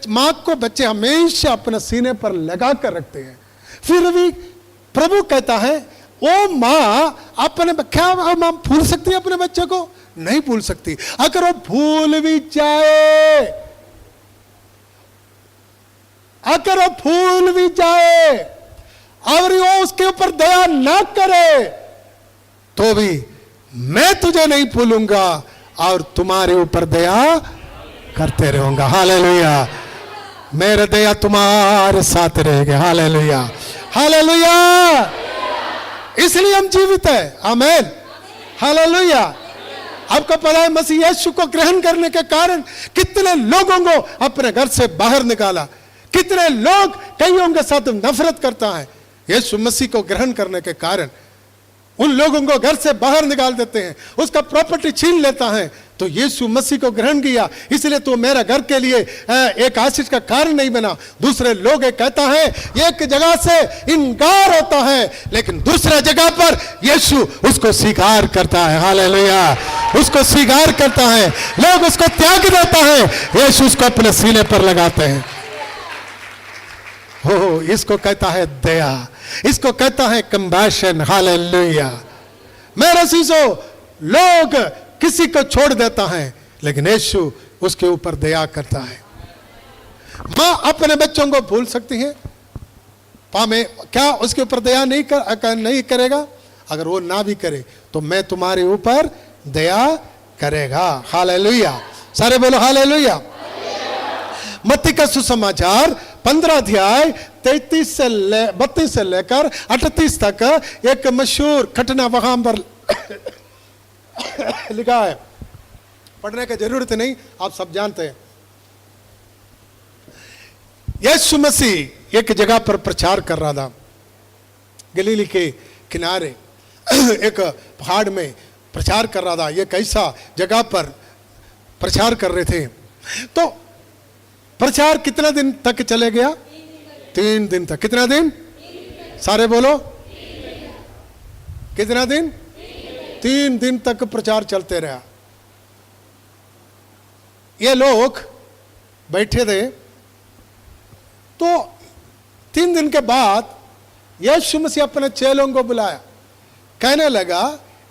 माँ को बच्चे हमेशा अपने सीने पर लगा कर रखते हैं। फिर भी प्रभु कहता है वो माँ अपने, क्या माँ भूल सकती है अपने बच्चे को? नहीं भूल सकती। अगर वो भूल भी जाए, अगर वो भूल भी जाए और वो उसके ऊपर दया ना करे, तो भी मैं तुझे नहीं भूलूंगा और तुम्हारे ऊपर दया करते रहूंगा। हालेलुया। मेरे दया तुम्हारे साथ रहेगी। Hallelujah, hallelujah. इसलिए हम जीवित है। आमीन, हालेलुया। आपको पता है मसीह यीशु को ग्रहण करने के कारण कितने लोगों को अपने घर से बाहर निकाला, कितने लोग कईयों के साथ नफरत करता है। यीशु मसीह को ग्रहण करने के कारण उन लोगों को घर से बाहर निकाल देते हैं, उसका प्रॉपर्टी छीन लेता है। तो यीशु मसीह को ग्रहण किया, इसलिए तो मेरा घर के लिए एक आशीष का कारण नहीं बना। दूसरे लोग कहता है एक जगह से इनकार होता है, लेकिन दूसरा जगह पर यीशु उसको स्वीकार करता है। हालेलुया, उसको स्वीकार करता है। लोग उसको त्याग देता है, यीशु उसको अपने सीने पर लगाते हैं। हो, इसको कहता है दया, इसको कहता है कंपैशन। हालेलुया। मेरे सीसो, लोग किसी को छोड़ देता है, लेकिन यीशु उसके ऊपर दया करता है। मां अपने बच्चों को भूल सकती है, पामे क्या उसके ऊपर दया नहीं करेगा? अगर वो ना भी करे तो मैं तुम्हारे ऊपर दया करेगा। हालेलुया, सारे बोलो हालेलुया। मत्ती का सुसमाचार 15 अध्याय 32 से लेकर 38 तक एक मशहूर घटना वहां पर लिखा है। पढ़ने की जरूरत नहीं, आप सब जानते हैं। यीशु मसीह एक जगह पर प्रचार कर रहा था, गलीली के किनारे एक पहाड़ में प्रचार कर रहा था। एक ऐसा जगह पर प्रचार कर रहे थे। तो प्रचार कितना दिन तक चले गया? 3 दिन तक। कितना दिन? सारे बोलो, कितना दिन? 3 दिन तक प्रचार चलते रहा। ये लोग बैठे थे। तो 3 दिन के बाद यीशु मसीह अपने चेलों को बुलाया, कहने लगा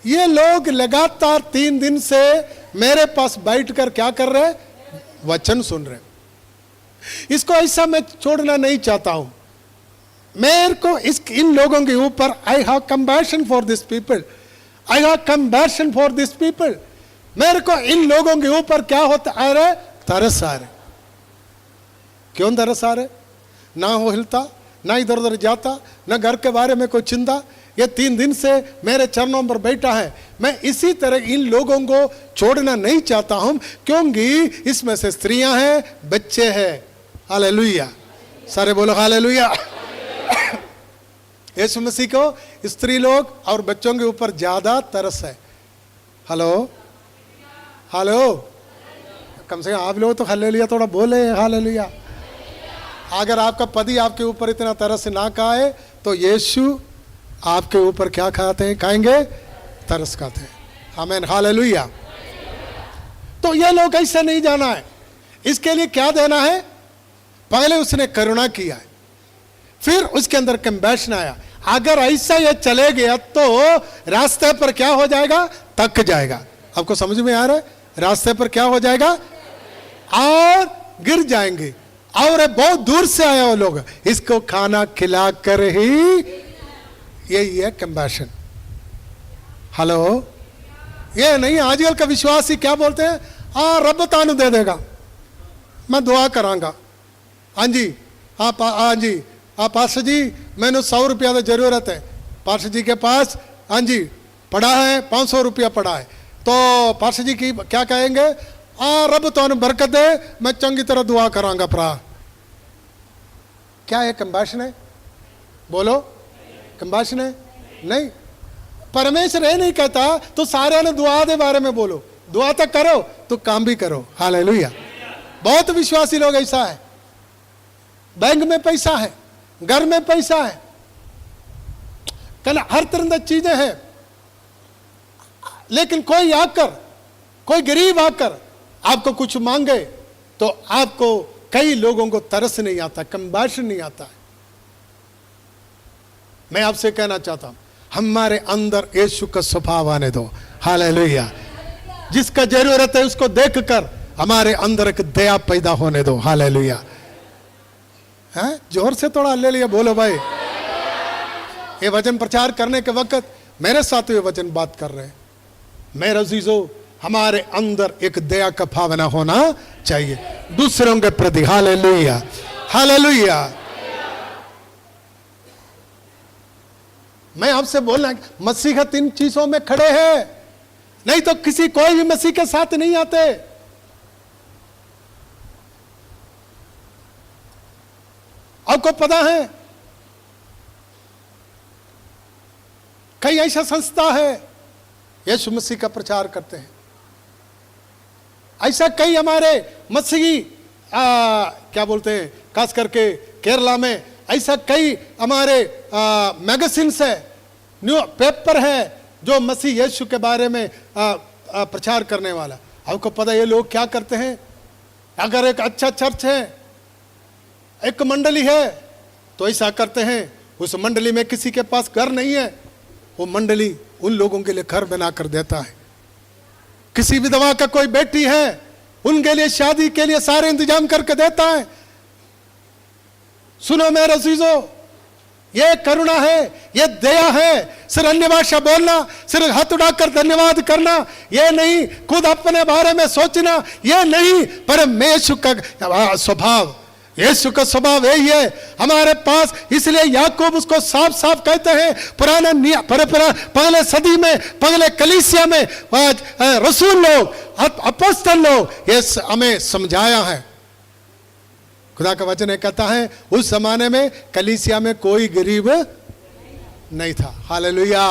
ये लोग लगातार 3 दिन से मेरे पास बैठकर क्या कर रहे? वचन सुन रहे। इसको ऐसा मैं छोड़ना नहीं चाहता हूं। मेरे को इन लोगों के ऊपर I have compassion for this people, I have compassion for this people. मेरे को इन लोगों के ऊपर क्या होता आ रहा है? तरस आ रहा है। क्यों तरस आ रहा है? ना वो हिलता, ना इधर उधर जाता, ना घर के बारे में कोई चिंता। ये 3 दिन से मेरे चरणों पर बैठा है। मैं इसी तरह इन लोगों को छोड़ना नहीं चाहता हूं, क्योंकि इसमें से स्त्रियां हैं, बच्चे हैं। हालेलुया, सारे बोलो हालेलुया। यीशु मसीह को स्त्री लोग और बच्चों के ऊपर ज्यादा तरस है। हेलो हेलो, कम से कम आप लोग तो हालेलुया थोड़ा बोले हालेलुया। अगर आपका पति आपके ऊपर इतना तरस ना खाए तो यीशु आपके ऊपर क्या खाएंगे? तरस खाते हैं। आमीन, हालेलुया। तो ये लोग ऐसा नहीं जाना है। इसके लिए क्या देना है? पहले उसने करुणा किया है, फिर उसके अंदर कंपैशन आया। अगर ऐसा ये चले गया तो रास्ते पर क्या हो जाएगा? थक जाएगा। आपको समझ में आ रहा है? रास्ते पर क्या हो जाएगा? और गिर जाएंगे। और बहुत दूर से आया वो लोग, इसको खाना खिला कर ही, यही है कंपैशन। हेलो, ये नहीं आजकल का विश्वासी क्या बोलते हैं? रब तानु दे देगा, मैं दुआ करांगा। हाँ जी, हाँ जी, हाँ पास्टर जी मैंने 100 रुपया की जरूरत है। पास्टर जी के पास हाँ जी पड़ा है 500 रुपया पड़ा है। तो पास्टर जी की क्या कहेंगे? रब तानु बरकत दे, मैं चंगी तरह दुआ करांगा भरा। क्या है? कंपैशन है? बोलो, कंपैशन है? नहीं। परमेश्वर ये नहीं कहता तो सारे ने दुआ के बारे में बोलो, दुआ तक करो तो काम भी करो। हालेलुया। बहुत विश्वासी लोग ऐसा है, बैंक में पैसा है, घर में पैसा है, कल हर तरह की चीजें हैं, लेकिन कोई आकर, कोई गरीब आकर आपको कुछ मांगे तो आपको कई लोगों को तरस नहीं आता, कंबैशन नहीं आता है। मैं आपसे कहना चाहता हूं, हमारे अंदर यीशु का स्वभाव आने दो। हालेलुया। जिसका जरूरत है उसको देखकर हमारे अंदर एक दया पैदा होने दो। हालेलुया। हैं, जोर से थोड़ा हालेलुया बोलो भाई। ये वचन प्रचार करने के वक्त मेरे साथ ये वचन बात कर रहे हैं। मेरे अजीजों, हमारे अंदर एक दया का भावना होना चाहिए दूसरों के प्रति। Hallelujah, hallelujah. मैं आपसे बोलना, मसीहत इन चीजों में खड़े हैं, नहीं तो किसी कोई भी मसीह के साथ नहीं आते। आपको पता है कई ऐसा संस्था है यीशु मसीह का प्रचार करते हैं। ऐसा कई हमारे मसीही क्या बोलते हैं, खास करके केरला में ऐसा कई हमारे मैगजीन्स है, न्यू पेपर है जो मसीह यीशु के बारे में प्रचार करने वाला। आपको पता है ये लोग क्या करते हैं? अगर एक अच्छा चर्च है, एक मंडली है, तो ऐसा करते हैं, उस मंडली में किसी के पास घर नहीं है, वो मंडली उन लोगों के लिए घर बना कर देता है। किसी विधवा का कोई बेटी है, उनके लिए शादी के लिए सारे इंतजाम करके देता है। सुनो मेरे अजीजों, ये करुणा है, ये दया है। सिर्फ अन्य भाषा बोलना, सिर्फ हाथ उठाकर धन्यवाद करना, ये नहीं, खुद अपने बारे में सोचना, ये नहीं, पर यीशु का स्वभाव, यीशु का स्वभाव यही है हमारे पास। इसलिए याकूब उसको साफ साफ कहते हैं, पहले सदी में, पहले कलीसिया में रसूल लोग, अपॉस्तल लोग ये हमें समझाया है। खुदा का वचन कहता है उस जमाने में कलीसिया में कोई गरीब नहीं था। हालेलुया।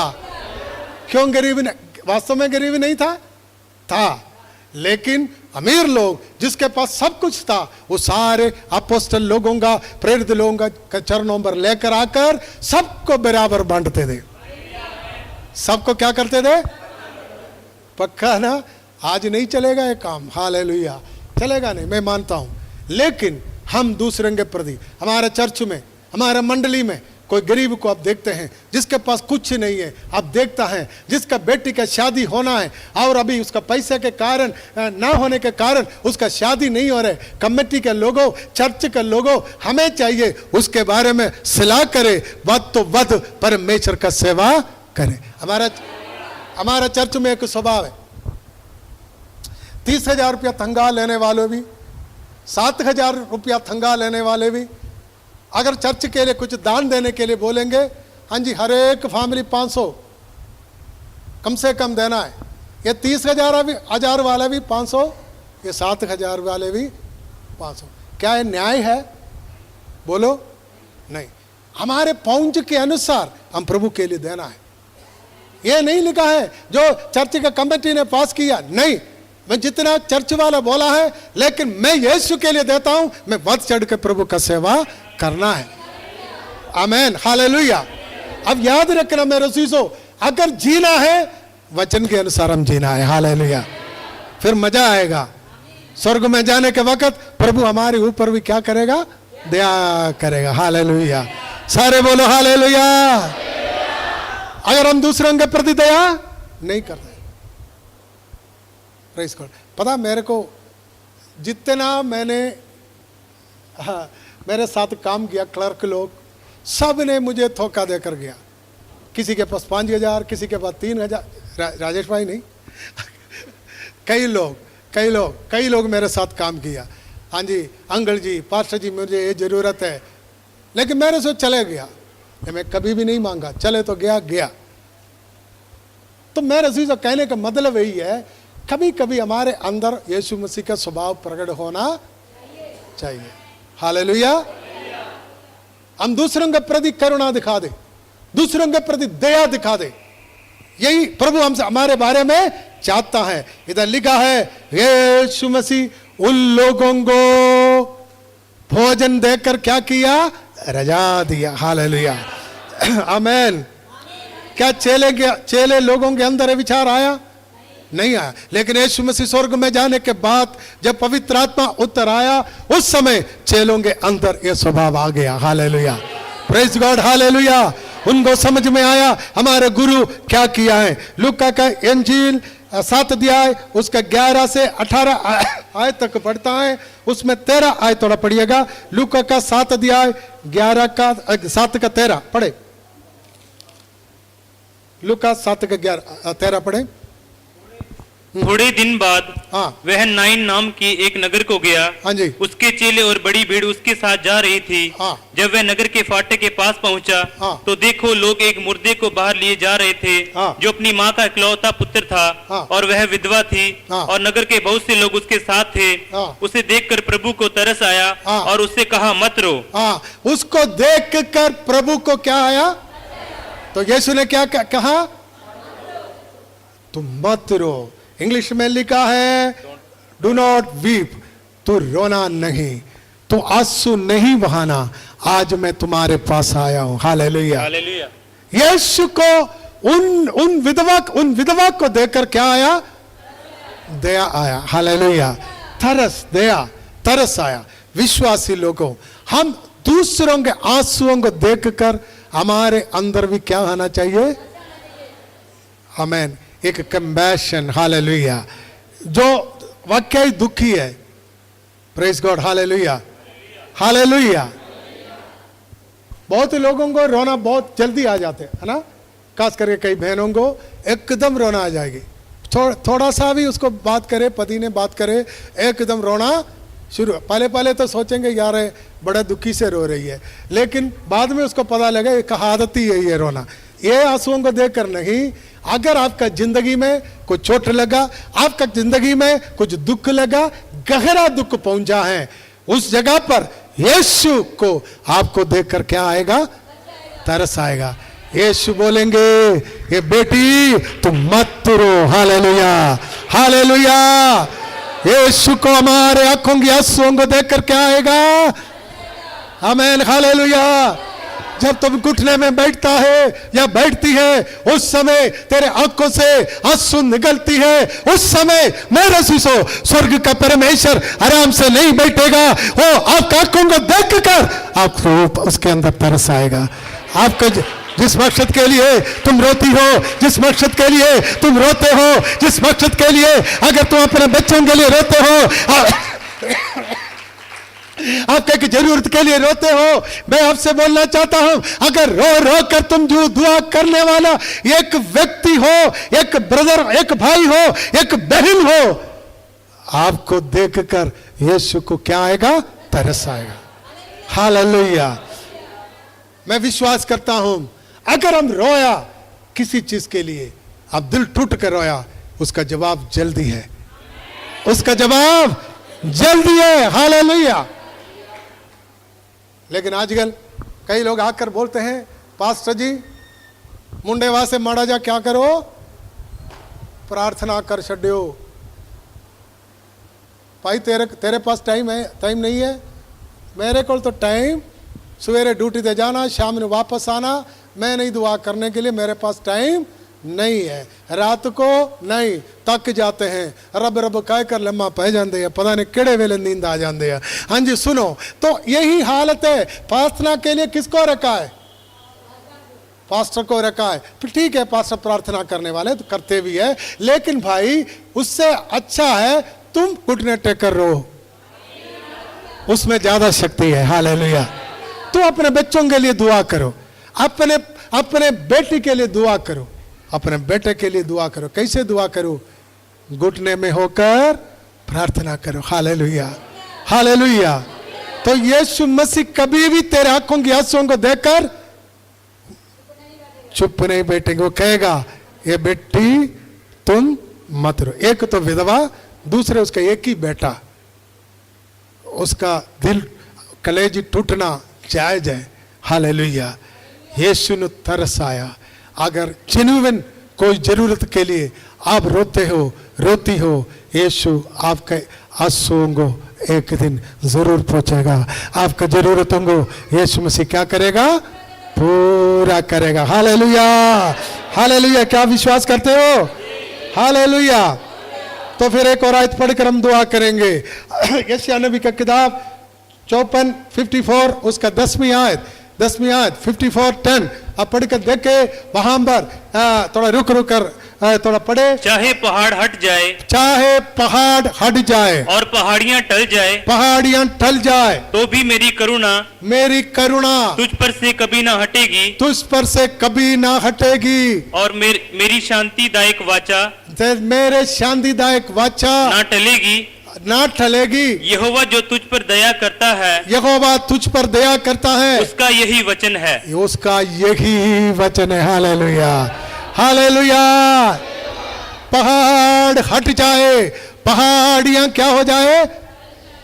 क्यों गरीब नहीं? वास्तव में गरीब नहीं था, लेकिन अमीर लोग जिसके पास सब कुछ था, वो सारे अपोस्तल लोगों का, प्रेरित लोगों का चरणों पर लेकर आकर सबको बराबर बांटते थे। सबको क्या करते थे? पक्का ना? आज नहीं चलेगा ये काम। हालेलुया। चलेगा नहीं, मैं मानता हूं। लेकिन हम दूसरे के प्रति, हमारे चर्च में, हमारे मंडली में कोई गरीब को आप देखते हैं जिसके पास कुछ नहीं है, आप देखता है जिसका बेटी का शादी होना है और अभी उसका पैसे के कारण ना होने के कारण उसका शादी नहीं हो रहा है, कमेटी के लोगों, चर्च के लोगों, हमें चाहिए उसके बारे में सलाह करे, वध तो वध परमेश्वर का सेवा करे। हमारा चर्च में एक स्वभाव है, 30,000 रुपया तंगा लेने वाले भी, 7,000 रुपया तंगा लेने वाले भी, अगर चर्च के लिए कुछ दान देने के लिए बोलेंगे, हाँ जी, हर एक फैमिली 500 कम से कम देना है। ये 30,000 वाला भी 500, ये 7,000 वाले भी 500। क्या ये न्याय है? बोलो नहीं। हमारे पहुंच के अनुसार हम प्रभु के लिए देना है। ये नहीं लिखा है जो चर्च का कमेटी ने पास किया, नहीं, मैं जितना चर्च वाला बोला है, लेकिन मैं यीशु के लिए देता हूं, मैं बढ़ चढ़ के प्रभु का सेवा करना है। आमेन, हालेलुया। अब याद रखना मेरे अजीजों, अगर जीना है वचन के अनुसार हम जीना है। हालेलुया। फिर मजा आएगा। स्वर्ग में जाने के वक्त प्रभु हमारे ऊपर भी क्या करेगा? दया करेगा। हालेलुया। सारे बोलो हालेलुया। अगर हम दूसरों के प्रति दया नहीं करते, पता मेरे को जितना मैंने मेरे साथ काम किया, क्लर्क लोग सब ने मुझे धोखा देकर गया। किसी के पास 5,000, किसी के पास 3,000, राजेश भाई नहीं कई लोग मेरे साथ काम किया। हाँ जी, अंकल जी, पास्टर जी, मुझे ये जरूरत है, लेकिन मेरे से चले गया। मैं कभी भी नहीं मांगा, चले तो गया। तो मेरे अजीज कहने का मतलब यही है, कभी कभी हमारे अंदर यीशु मसीह का स्वभाव प्रकट होना चाहिए। हालेलुया। हम दूसरों के प्रति करुणा दिखा दे, दूसरों के प्रति दया दिखा दे, यही प्रभु हमसे, हमारे बारे में चाहता है। इधर लिखा है यीशु मसीह उन लोगों को भोजन देकर क्या किया? रजा दिया। हालेलुया। आमेन। क्या चेले लोगों के अंदर विचार आया? नहीं आया। लेकिन यीशु मसीह स्वर्ग में जाने के बाद जब पवित्र आत्मा उतर आया, उस समय चेलों के अंदर ये स्वभाव आ गया। Hallelujah, praise God, hallelujah. उनको समझ में आया हमारे गुरु क्या किया है। लूका का इंजील 7 अध्याय उसका 11 से 18 आयत तक पढ़ता है, उसमें 13 आयत थोड़ा पढ़िएगा। लूका का 7 अध्याय 11 का 7 का 13 पढ़े। लूका 7 का 11 13 पढ़े। थोड़े दिन बाद हाँ, वह नाइन नाम की एक नगर को गया। हाँ जी, उसके चेले और बड़ी भीड़ उसके साथ जा रही थी। हाँ, जब वह नगर के फाटक के पास पहुंचा, हाँ, तो देखो लोग एक मुर्दे को बाहर लिए जा रहे थे, हाँ, जो अपनी माँ का इकलौता पुत्र था, हाँ, और वह विधवा थी, हाँ, और नगर के बहुत से लोग उसके साथ थे। हाँ, उसे देखकर प्रभु को तरस आया, हाँ, और उससे कहा मत रो। हाँ, उसको देख कर प्रभु को क्या आया, तो यीशु ने क्या कहा, तुम मत रो। इंग्लिश में लिखा है डू नॉट वीप, तू रोना नहीं, तू आंसू नहीं बहाना, आज मैं तुम्हारे पास आया हूं। Hallelujah, hallelujah. यीशु को उन विधवा को देखकर क्या आया, दया आया। हालेलुया, तरस आया। विश्वासी लोगों, हम दूसरों के आंसुओं को देखकर हमारे अंदर भी क्या आना चाहिए, आमीन, एक कंपैशन। हालेलुया, जो वाकई दुखी है, प्रेज गॉड, हालेलुया, हालेलुया। बहुत लोगों को रोना बहुत जल्दी आ जाते है ना, खास करके कई बहनों को एकदम रोना आ जाएगी। थोड़ा सा भी उसको बात करे, पति ने बात करे, एकदम रोना शुरू। पहले तो सोचेंगे यार बड़ा दुखी से रो रही है, लेकिन बाद में उसको पता लगा एक आदत ही है ये रोना। ये आंसुओं को देखकर नहीं, अगर आपका जिंदगी में कुछ चोट लगा, आपका जिंदगी में कुछ दुख लगा, गहरा दुख पहुंचा है, उस जगह पर यीशु को आपको देखकर क्या आएगा, तरस आएगा। यीशु बोलेंगे ये बेटी तुम मत रो। Hallelujah, hallelujah. यीशु को हमारे आंखों की आंसुओं को देखकर क्या आएगा, आमीन, हालेलुया। जब तुम घुटने में बैठता है या बैठती है, उस समय तेरे आंखों से आंसू निकलती है, उस समय मेरे शिशो स्वर्ग का परमेश्वर आराम से नहीं बैठेगा, वो आपकी आंखों को देखकर आपको उसके अंदर तरस आएगा। आपको जिस मकसद के लिए तुम रोती हो, जिस मकसद के लिए तुम रोते हो, जिस मकसद के लिए अगर तुम अपने बच्चों के लिए रोते हो, आपके एक जरूरत के लिए रोते हो, मैं आपसे बोलना चाहता हूं, अगर रो रो कर तुम जो दुआ करने वाला एक व्यक्ति हो, एक ब्रदर, एक भाई हो, एक बहन हो, आपको देखकर यीशु को क्या आएगा, तरस आएगा। हालेलुया। मैं विश्वास करता हूं, अगर हम रोया किसी चीज के लिए, अब दिल टूट कर रोया, उसका जवाब जल्दी है, उसका जवाब जल्दी है। हालेलुया। लेकिन आजकल कई लोग आकर बोलते हैं, पास्टर जी मुंडे वहां से माड़ा जा क्या करो, प्रार्थना कर छड्यो। भाई तेरे पास टाइम है, टाइम नहीं है? मेरे को तो टाइम, सवेरे ड्यूटी पे जाना, शाम में वापस आना, मैं नहीं दुआ करने के लिए, मेरे पास टाइम नहीं है। रात को नहीं, तक जाते हैं, रब रब कह कर लम्मा पै जाते हैं, पता नहीं केड़े वेले नींद आ जाते हैं। हाँ जी सुनो, तो यही हालत है। प्रार्थना के लिए किसको रखा है? पास्टर को रखा है। फिर ठीक है, पास्टर प्रार्थना करने वाले तो करते भी है, लेकिन भाई उससे अच्छा है तुम घुटने टेकर रहो, उसमें ज्यादा शक्ति है। हालेलुया। तो अपने बच्चों के लिए दुआ करो, अपने बेटी के लिए दुआ करो, अपने बेटे के लिए दुआ करो। कैसे दुआ करो? घुटने में होकर प्रार्थना करो। Hallelujah, hallelujah. तो यीशु मसीह कभी भी तेरे आंखों की आंसुओं को देखकर चुप नहीं बैठेंगे। वो कहेगा ये बेटी तुम मत रो। एक तो विधवा, दूसरे उसका एक ही बेटा, उसका दिल कलेजी टूटना जायज है। हालेलुया। यीशु ने तरस आया। अगर जेन्युइन कोई जरूरत के लिए आप रोते हो, रोती हो, यीशु आपके आंसुओं को एक दिन जरूर पहुंचेगा। आपका जरूरतों को यीशु मसीह क्या करेगा? पूरा करेगा। Hallelujah, hallelujah. क्या विश्वास करते हो? हालेलुया। तो फिर एक और आयत पढ़कर हम दुआ करेंगे। यशायाह नबी का किताब 54:54 उसका 10वीं आयत 54:10 आप पढ़कर देखे। वहां पर थोड़ा रुक कर थोड़ा पढ़े। चाहे पहाड़ हट जाए, चाहे पहाड़ हट जाए और पहाड़ियां टल जाए, पहाड़ियां टल जाए, तो भी मेरी करुणा तुझ पर से कभी ना हटेगी, तुझ पर से कभी ना हटेगी, और मेरी शांतिदायक वाचा, मेरे शांतिदायक वाचा ना टलेगी, ना टलेगी। यहोवा जो तुझ पर दया करता है, यहोवा तुझ पर दया करता है, उसका यही वचन है, उसका यही वचन है। Hallelujah, hallelujah. पहाड़ हट जाए, पहाड़ियां क्या हो जाए,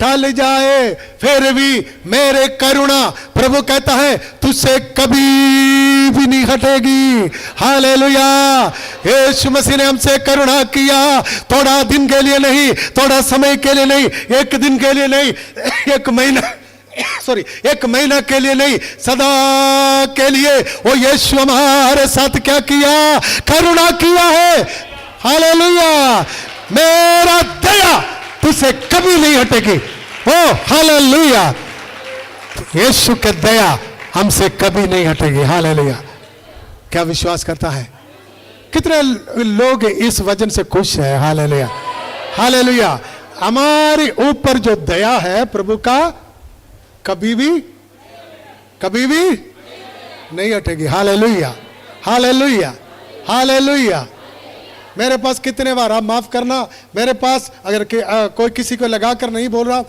टल जाए, फिर भी मेरे करुणा, प्रभु कहता है, तुझसे कभी भी नहीं हटेगी। हालेलुया। यीशु मसीह ने हमसे करुणा किया, थोड़ा दिन के लिए नहीं, थोड़ा समय के लिए नहीं, एक दिन के लिए नहीं, एक महीना के लिए नहीं, सदा के लिए वो यीशु हमारे साथ क्या किया, करुणा किया है। हालेलुया। मेरा दया तुझसे कभी नहीं हटेगी। ओ हालेलुया। यीशु के दया हमसे कभी नहीं हटेगी। हालेलुया। क्या विश्वास करता है? कितने लोग इस वचन से खुश है? Hallelujah, hallelujah. हमारे ऊपर जो दया है प्रभु का कभी भी नहीं हटेगी। Hallelujah, hallelujah, hallelujah. मेरे पास कितने बार, आप माफ करना, मेरे पास अगर कोई किसी को लगाकर नहीं बोल रहा,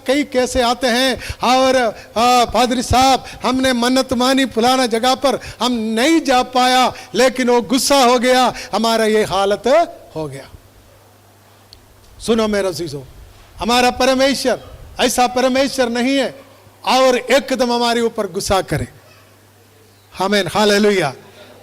कई कैसे आते हैं और पादरी साहब हमने मन्नत मानी फलाना जगह पर, हम नहीं जा पाया, लेकिन वो गुस्सा हो गया, हमारा ये हालत हो गया। सुनो मेरे अजीजों, हमारा परमेश्वर ऐसा परमेश्वर नहीं है और एकदम हमारे ऊपर गुस्सा करे। आमीन, हालेलुया।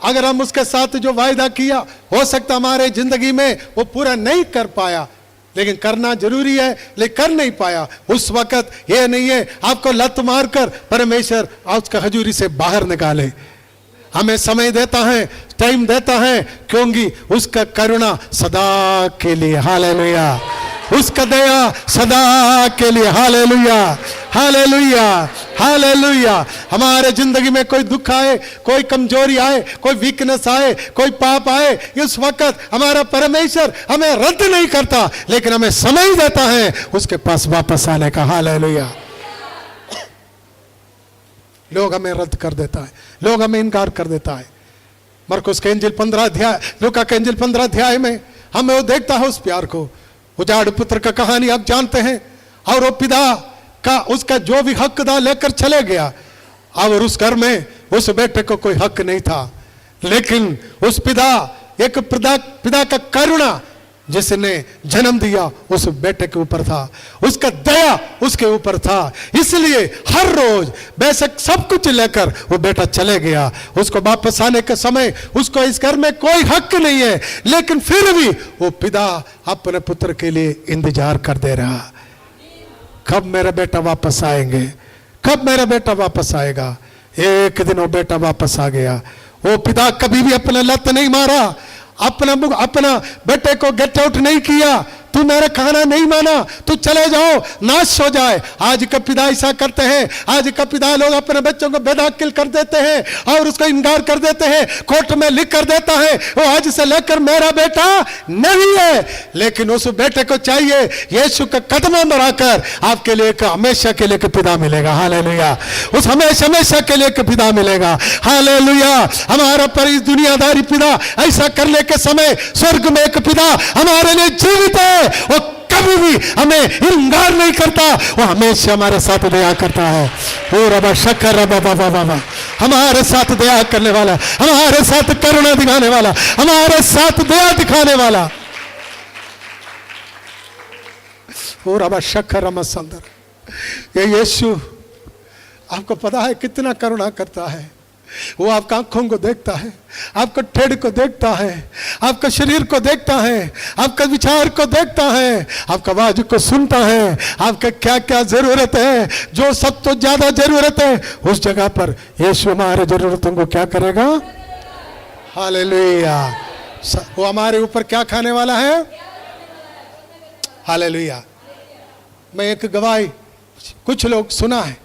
अगर हम उसके साथ जो वायदा किया, हो सकता हमारे जिंदगी में वो पूरा नहीं कर पाया, लेकिन करना जरूरी है, लेकिन कर नहीं पाया, उस वक्त ये नहीं है आपको लत मारकर परमेश्वर उसका हजूरी से बाहर निकाले। हमें समय देता है, टाइम देता है, क्योंकि उसका करुणा सदा के लिए। हालेलुया। उसका दया सदा के लिए। Hallelujah, hallelujah, hallelujah. हमारे जिंदगी में कोई दुख आए, कोई कमजोरी आए, कोई वीकनेस आए, कोई पाप आए, इस वक्त हमारा परमेश्वर हमें रद्द नहीं करता, लेकिन हमें समय देता है उसके पास वापस आने का। हालेलुया। लोग हमें रद्द कर देता है, लोग हमें इनकार कर देता है। मरकुस के इंजिल 15 अध्याय, लूका के इंजिल 15 अध्याय में हमें वो देखता है उस प्यार को। उजाड़ पुत्र का कहानी आप जानते हैं, और वो पिता का उसका जो भी हक था लेकर चले गया, और उस घर में उस बेटे को कोई हक नहीं था, लेकिन उस पिता का करुणा जिसने जन्म दिया उस बेटे के ऊपर था, उसका दया उसके ऊपर था। इसलिए हर रोज बेशक सब कुछ लेकर वो बेटा चले गया, उसको वापस आने के समय उसको इस घर में कोई हक नहीं है, लेकिन फिर भी वो पिता अपने पुत्र के लिए इंतजार कर दे रहा, कब मेरा बेटा वापस आएंगे, कब मेरा बेटा वापस आएगा। एक दिन वो बेटा वापस आ गया। वो पिता कभी भी अपना लत नहीं मारा, अपना बेटे को गेट आउट नहीं किया, तू मेरा कहना नहीं माना, तू चले जाओ, नाश हो जाए। आज का पिता ऐसा करते हैं, आज का पिता लोग अपने बच्चों को बेदखल कर देते हैं और उसको इनकार कर देते हैं, कोर्ट में लिख कर देता है वो आज से लेकर मेरा बेटा नहीं है, लेकिन उस बेटे को चाहिए यीशु के कदमों में आकर आपके लिए हमेशा के लिए पिता मिलेगा। हालेलुया। उस हमेशा के लिए पिता मिलेगा। हालेलुया। हमारा पर इस दुनियादारी पिता ऐसा करने के समय स्वर्ग में एक पिता हमारे लिए जीवित है, वो कभी भी हमें इनकार नहीं करता, वो हमेशा हमारे साथ दया करता है। ओ रबा शक्कर रबा बाबा बाबा, हमारे साथ दया करने वाला, हमारे साथ करुणा दिखाने वाला, हमारे साथ दया दिखाने वाला। ओ रबा शक्कर रबा संदर। ये यीशु आपको पता है कितना करुणा करता है। वो आपका आंखों को देखता है, आपका ठेड को देखता है, आपका शरीर को देखता है, आपका विचार को देखता है, आपका आवाज को सुनता है, आपका क्या क्या जरूरत है, जो सब तो ज्यादा जरूरत है उस जगह पर यीशु हमारे जरूरतों को क्या करेगा। हालेलुया। वो हमारे ऊपर क्या खाने वाला है? हालेलुया। मैं एक गवाही, कुछ लोग सुना है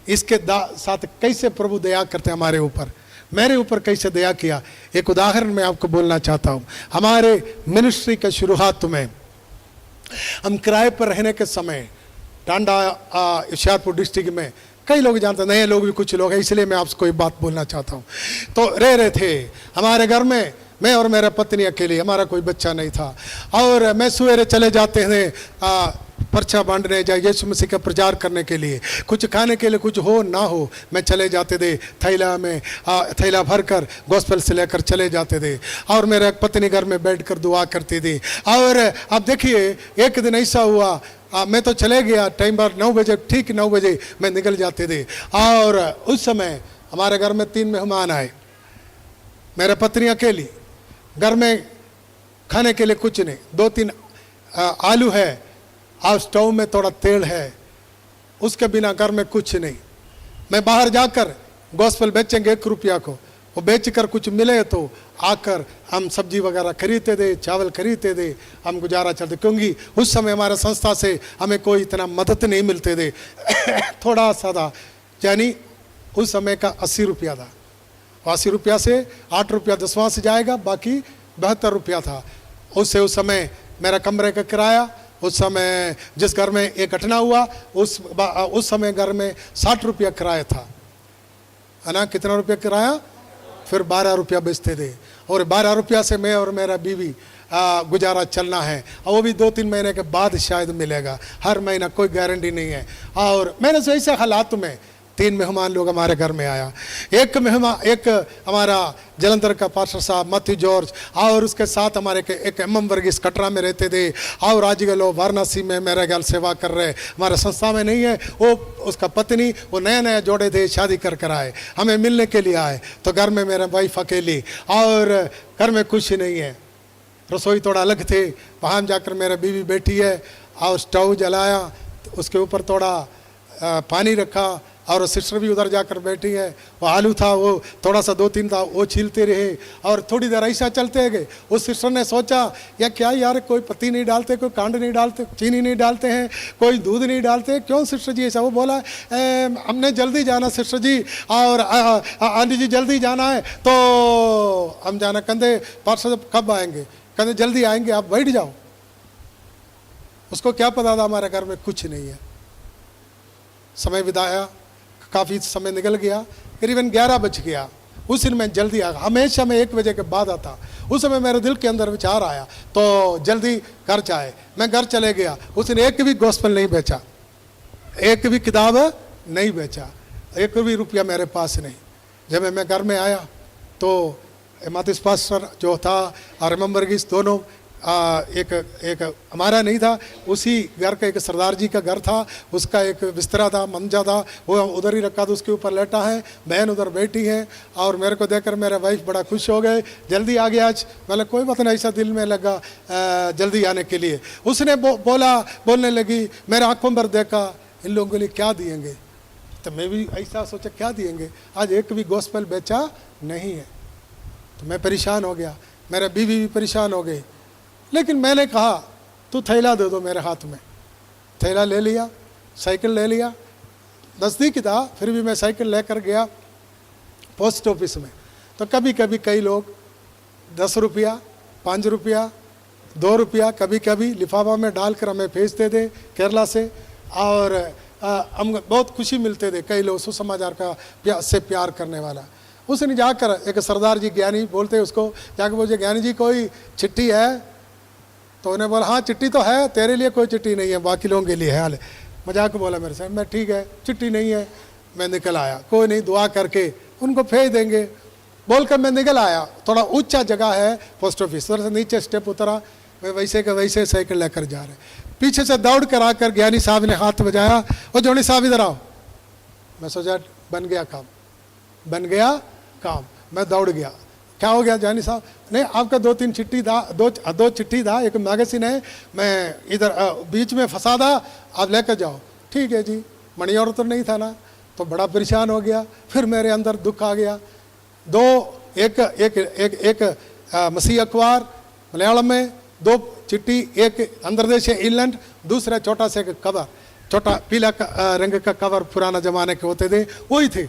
इसके साथ कैसे प्रभु दया करते हैं हमारे ऊपर, मेरे ऊपर कैसे दया किया। एक उदाहरण मैं आपको बोलना चाहता हूँ। हमारे मिनिस्ट्री के शुरुआत में हम किराए पर रहने के समय टांडा होशियारपुर डिस्ट्रिक्ट में, कई लोग जानते, नए लोग भी कुछ लोग हैं, इसलिए मैं आपको एक बात बोलना चाहता हूँ। तो रह रहे थे हमारे घर में, मैं और मेरा पत्नी अकेले, हमारा कोई बच्चा नहीं था। और मैं सवेरे चले जाते थे पर्चा बांटने, या यीशु मसीह का प्रचार करने के लिए, कुछ खाने के लिए कुछ हो ना हो, मैं चले जाते थे थैला में, थैला भर कर गॉस्पेल से लेकर चले जाते थे। और मेरा पत्नी घर में बैठ कर दुआ करती थी। और अब देखिए एक दिन ऐसा हुआ, मैं तो चले गया टाइम पर 9 बजे, ठीक 9 बजे मैं निकल जाते थे। और उस समय हमारे घर में 3 मेहमान आए, मेरा पत्नी अकेली, घर में खाने के लिए कुछ नहीं, 2-3 आलू है और स्टोव में थोड़ा तेल है, उसके बिना घर में कुछ नहीं। मैं बाहर जाकर गॉस्पेल बेचेंगे 1 रुपया को, वो बेचकर कुछ मिले तो आकर हम सब्जी वगैरह खरीदते थे, चावल खरीदते थे, हम गुजारा चलते, क्योंकि उस समय हमारे संस्था से हमें कोई इतना मदद नहीं मिलते थे। थोड़ा सा था, यानी उस समय का 80 रुपया था। 80 रुपया से 8 रुपया 10वां से जाएगा, बाकी 72 रुपया था। उससे उस समय मेरा कमरे का किराया, उस समय जिस घर में एक घटना हुआ उस समय घर में 60 रुपया किराया था, है ना? कितना रुपया किराया? फिर 12 रुपया बेचते थे, और 12 रुपया से मैं और मेरा बीवी गुजारा चलना है, और वो भी 2-3 महीने के बाद शायद मिलेगा, हर महीना कोई गारंटी नहीं है। और मैंने से ऐसे हालात में 3 मेहमान लोग हमारे घर में आया। एक हमारा जलंधर का पास्टर साहब मैथ्यू जॉर्ज, और उसके साथ हमारे एक MM वर्गीस कटरा में रहते थे, और आजकल वो वाराणसी में मेरे ख्याल सेवा कर रहे, हमारे संस्था में नहीं है वो, उसका पत्नी, वो नया जोड़े थे, शादी कर आए, हमें मिलने के लिए आए। तो घर में मेरा वाइफ अकेली, और घर में कुछ नहीं है, रसोई थोड़ा अलग थे, वहाँ जाकर मेरा बीवी बैठी है, और स्टोव जलाया, उसके ऊपर थोड़ा पानी रखा, और सिस्टर भी उधर जाकर बैठी है। वो आलू था, वो थोड़ा सा 2-3 था, वो छीलते रहे, और थोड़ी देर ऐसा चलते गए। उस सिस्टर ने सोचा या क्या यार, कोई पत्ती नहीं डालते, कोई कांड नहीं डालते, चीनी नहीं डालते हैं, कोई दूध नहीं डालते, क्यों सिस्टर जी ऐसा? वो बोला हमने जल्दी जाना सिस्टर जी, और आंटी जी जल्दी जाना है, तो हम जाना। कंधे पार्षद कब आएंगे? कंधे जल्दी आएंगे, आप बैठ जाओ। उसको क्या पता था हमारे घर में कुछ नहीं है। समय बिताया, काफ़ी समय निकल गया, करीबन 11 बज गया। उस दिन मैं जल्दी आ गया, हमेशा मैं 1 बजे के बाद आता। उस समय मेरे दिल के अंदर विचार आया तो जल्दी घर जाए, मैं घर चले गया। उस दिन एक भी गॉस्पेल नहीं बेचा, एक भी किताब नहीं बेचा, 1 भी रुपया मेरे पास नहीं। जब मैं घर में आया तो मैथ्यू पास्टर जो था और MM वर्गीस दोनों, एक हमारा नहीं था, उसी घर का एक सरदार जी का घर था, उसका एक बिस्तरा था, मंजा था, वो उधर ही रखा था, उसके ऊपर लेटा है, बहन उधर बैठी है। और मेरे को देखकर मेरा वाइफ बड़ा खुश हो गए, जल्दी आ गया आज। मतलब कोई बात नहीं, ऐसा दिल में लगा जल्दी आने के लिए। उसने बोलने लगी, मेरे आंखों पर देखा, इन लोगों के लिए क्या दिएंगे? तो मैं भी ऐसा सोचा क्या दिएंगे, आज एक भी गॉस्पेल बेचा नहीं है। तो मैं परेशान हो गया, मेरा बीवी भी परेशान हो गई। लेकिन मैंने कहा तू थैला दे दो मेरे हाथ में। थैला ले लिया, साइकिल ले लिया, नज़दीक था फिर भी मैं साइकिल लेकर गया पोस्ट ऑफिस में। तो कभी कभी कई लोग 10 रुपया, 5 रुपया, 2 रुपया कभी कभी लिफाफा में डालकर हमें भेजते थे केरला से, और हम बहुत खुशी मिलते थे। कई लोग सुसमाचार का से प्यार करने वाला। उसने जाकर एक सरदार जी ज्ञानी बोलते उसको, जाकर बोले ज्ञानी जी कोई चिट्ठी है? तो उन्हें बोला हाँ चिट्ठी तो है, तेरे लिए कोई चिट्ठी नहीं है, बाकी लोगों के लिए है। हाल मजाक बोला मेरे से, मैं ठीक है चिट्ठी नहीं है। मैं निकल आया, कोई नहीं दुआ करके उनको भेज देंगे बोलकर मैं निकल आया। थोड़ा ऊंचा जगह है पोस्ट ऑफिस, उधर से नीचे स्टेप उतरा, मैं वैसे का वैसे साइकिल लेकर जा रहे, पीछे से दौड़ कर आकर ज्ञानी साहब ने हाथ बजाया, वो जोनी साहब इधर आओ। मैं सोचा बन गया काम, बन गया काम। मैं दौड़ गया, क्या हो गया ज्ञानी साहब? नहीं आपका 2-3 चिट्ठी था, दो चिट्ठी था, एक मैगजीन है, मैं इधर बीच में फंसा था, आप लेकर जाओ। ठीक है जी, मनी और तो नहीं था ना, तो बड़ा परेशान हो गया। फिर मेरे अंदर दुख आ गया। एक मसीह अखबार मलयालम में, 2 चिट्ठी, एक अंतर्देशीय इंग्लैंड, दूसरा छोटा सा कवर, छोटा पीला रंग का कवर पुराना जमाने के होते थे, वही थे।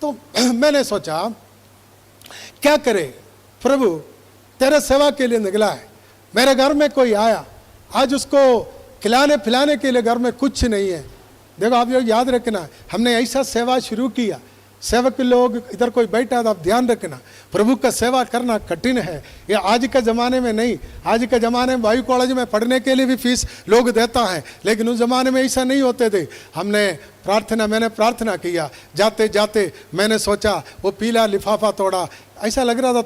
तो मैंने सोचा क्या करे प्रभु, तेरे सेवा के लिए निकला है, मेरे घर में कोई आया, आज उसको खिलाने पिलाने के लिए घर में कुछ नहीं है। देखो आप ये याद रखना, हमने ऐसा सेवा शुरू किया, सेवक लोग इधर कोई बैठा था, आप ध्यान रखना, प्रभु का सेवा करना कठिन है। ये आज के ज़माने में नहीं, आज के ज़माने में बाइबल कॉलेज में पढ़ने के लिए भी फीस लोग देता है, लेकिन उस ज़माने में ऐसा नहीं होते थे। मैंने प्रार्थना किया, जाते जाते मैंने सोचा वो पीला लिफाफा तोड़ा, ऐसा लग रहा था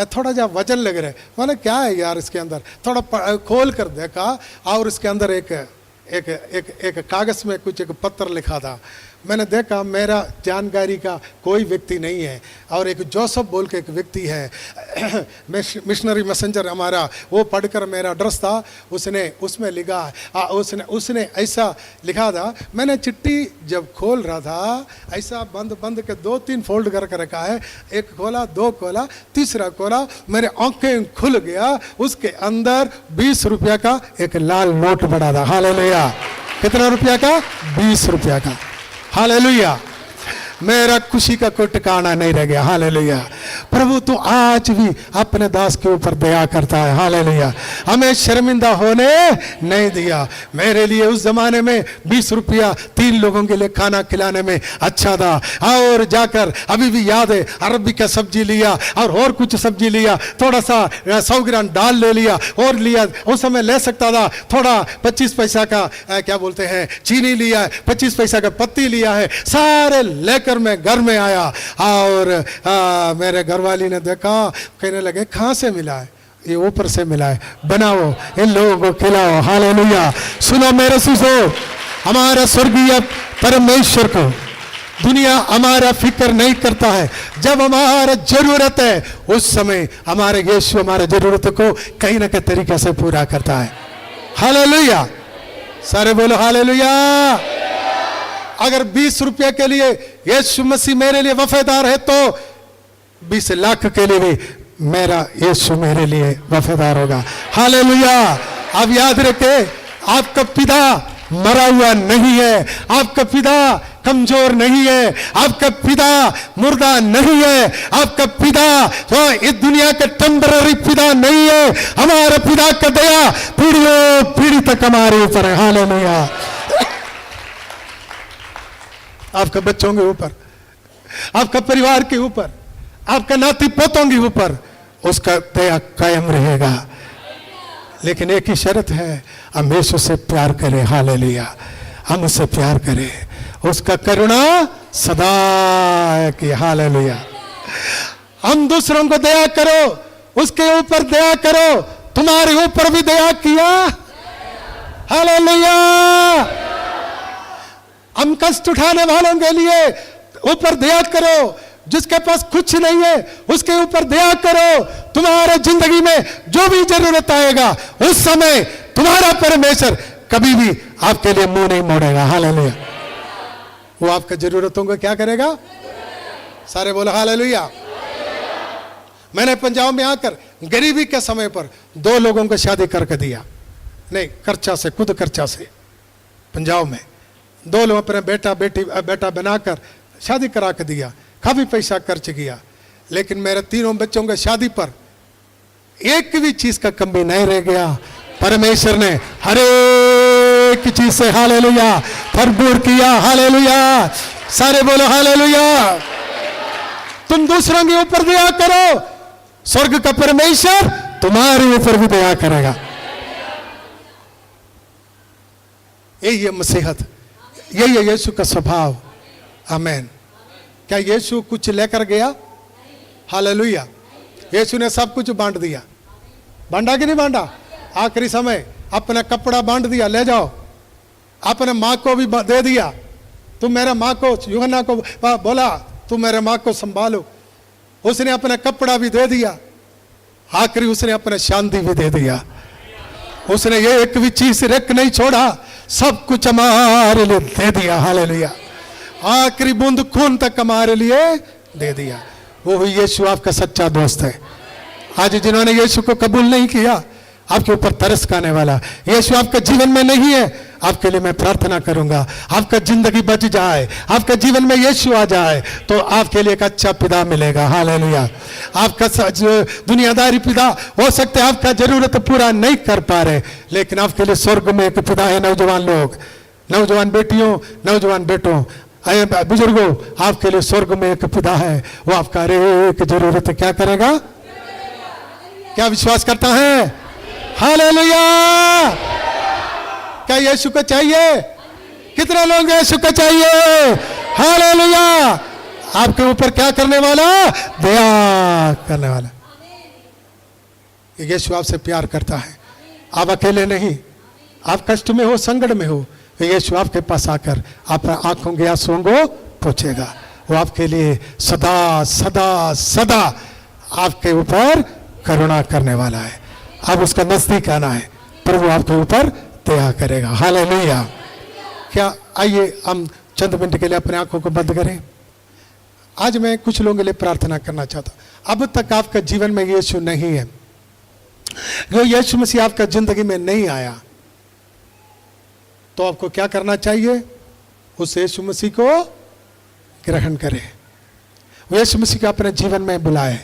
थोड़ा जा वजन लग रहा है, मैंने क्या है यार इसके अंदर, थोड़ा खोल कर देखा और इसके अंदर एक कागज़ में कुछ एक पत्र लिखा था। मैंने देखा मेरा जानकारी का कोई व्यक्ति नहीं है, और एक जोसेफ बोल के एक व्यक्ति है, मिशनरी मैसेंजर हमारा, वो पढ़कर मेरा एड्रेस था, उसमें लिखा, उसने ऐसा लिखा था। मैंने चिट्ठी जब खोल रहा था, ऐसा बंद के 2-3 फोल्ड करके रखा है, एक खोला, 2 खोला, तीसरा खोला, मेरे आंखें खुल गया, उसके अंदर 20 रुपया का एक लाल नोट पड़ा था। हालेलुया। कितना रुपया का? 20 रुपया का। हालेलुया। मेरा खुशी का कोई ठिकाना नहीं रह गया। हालेलुया। प्रभु तू आज भी अपने दास के ऊपर दया करता है। हालेलुया। हमें शर्मिंदा होने नहीं दिया। मेरे लिए उस जमाने में 20 रुपया 3 लोगों के लिए खाना खिलाने में अच्छा था। और जाकर अभी भी याद है, अरबी का सब्जी लिया और कुछ सब्जी लिया, थोड़ा सा 100 ग्राम दाल ले लिया और लिया, उस समय ले सकता था, थोड़ा 25 पैसा का क्या बोलते हैं चीनी लिया है, 25 पैसा का पत्ती लिया है, सारे लेकर मैं घर में आया। और मेरे घरवाली ने देखा, कहने लगे कहाँ से मिला है? ये ऊपर से मिला है, बनाओ इन लोगों को खिलाओ। हालेलुया। सुनो मेरे सुसो, हमारा स्वर्गीय परमेश्वर को दुनिया हमारा फिक्र नहीं करता है। जब हमारा जरूरत है उस समय हमारे यीशु हमारे जरूरत को कहीं ना कहीं तरीके से पूरा करता है। हालेलुया। सारे बोलो हालेलुया। अगर 20 रुपये के लिए यीशु मसीह मेरे लिए वफादार है, तो 20 लाख के लिए भी मेरा यीशु मेरे लिए वफादार होगा। हालेलुया। आप याद रखे, आपका पिता मरा हुआ नहीं है, आपका पिता कमजोर नहीं है, आपका पिता मुर्दा नहीं है, आपका पिता तो इस दुनिया का टेम्पररी पिता नहीं है। हमारा पिता का दया पीढ़ियों पीढ़ी तक हमारे ऊपर है। हालेलुया। आपका बच्चों के ऊपर, आपका परिवार के ऊपर, आपका नाती पोतों के ऊपर उसका दया कायम रहेगा। लेकिन एक ही शर्त है, हम यीशु से प्यार करें। हालेलुया। हम उससे प्यार करें, उसका करुणा सदा की। हालेलुया। हम दूसरों को दया करो, उसके ऊपर दया करो, तुम्हारे ऊपर भी दया किया। हालेलुया। हम कष्ट उठाने वालों के लिए ऊपर दया करो, जिसके पास कुछ नहीं है उसके ऊपर दया करो। तुम्हारे जिंदगी में जो भी जरूरत आएगा उस समय तुम्हारा परमेश्वर कभी भी आपके लिए मुंह नहीं मोड़ेगा। हालेलुया। वो आपका जरूरतों को क्या करेगा? सारे बोलो हालेलुया। मैंने पंजाब में आकर गरीबी के समय पर 2 लोगों को शादी करके दिया, नहीं खर्चा से, खुद खर्चा से। पंजाब में 2 लोग अपने बेटा बनाकर शादी करा के दिया, काफी पैसा खर्च किया, लेकिन मेरे 3 बच्चों के शादी पर एक भी चीज का कमी नहीं रह गया। परमेश्वर ने हर एक चीज से हालेलुया भरपूर किया। हालेलुया। सारे बोलो हालेलुया। तुम दूसरों के ऊपर दया करो, स्वर्ग का परमेश्वर तुम्हारे ऊपर भी दया करेगा। यही है मसीहत, यही है यीशु का स्वभाव। आमीन। क्या यीशु कुछ लेकर गया? हालेलुया। यीशु ने सब कुछ बांट दिया। बांटा कि नहीं बांटा? आखिरी समय अपना कपड़ा बांट दिया, ले जाओ। अपने माँ को भी दे दिया, तुम मेरे माँ को, यूहन्ना को बोला तुम मेरे माँ को संभालो। उसने अपना कपड़ा भी दे दिया, आखिरी उसने अपना शांति भी दे दिया। उसने ये एक भी चीज रख नहीं छोड़ा, सब कुछ हमारे लिए दे दिया। हालेलुया। आखिरी बूंद खून तक हमारे लिए दे दिया। वो यीशु आपका सच्चा दोस्त है। आज जिन्होंने यीशु को कबूल नहीं किया, आपके ऊपर तरस खाने वाला, यीशु आपके जीवन में नहीं है, आपके लिए मैं प्रार्थना करूंगा, आपका जिंदगी बच जाए, आपका जीवन में यीशु आ जाए, तो आपके लिए एक अच्छा पिता मिलेगा। हालेलुया। आपका दुनियादारी पिता हो सकते हैं आपका जरूरत पूरा नहीं कर पा रहे, लेकिन आपके लिए स्वर्ग में एक पिता है। नौजवान लोग, नौजवान बेटियों, नौजवान बेटों, बुजुर्गों, आपके लिए स्वर्ग में एक पिता है। वो आपका हर एक जरूरत क्या करेगा? क्या विश्वास करता है? हालेलुया। क्या यीशु को चाहिए? कितने लोग यीशु को चाहिए? हालेलुया। आपके ऊपर क्या करने वाला? दया करने वाला। यीशु आपसे प्यार करता है। आप अकेले नहीं, आप कष्ट में हो, संकट में हो, यीशु आपके पास आकर आप आंखों के आंसुओं को पोंछेगा। वो आपके लिए सदा सदा सदा आपके ऊपर करुणा करने वाला है। अब उसका नजदीक आना है, प्रभु आपके ऊपर दया करेगा। हालेलुया। क्या आइए हम चंद मिनट के लिए अपने आंखों को बंद करें। आज मैं कुछ लोगों के लिए प्रार्थना करना चाहता हूं। अब तक आपका जीवन में यीशु नहीं है, जो यीशु मसीह आपका जिंदगी में नहीं आया, तो आपको क्या करना चाहिए? उस यीशु मसीह को ग्रहण करें, यीशु मसीह को अपने जीवन में बुलाए।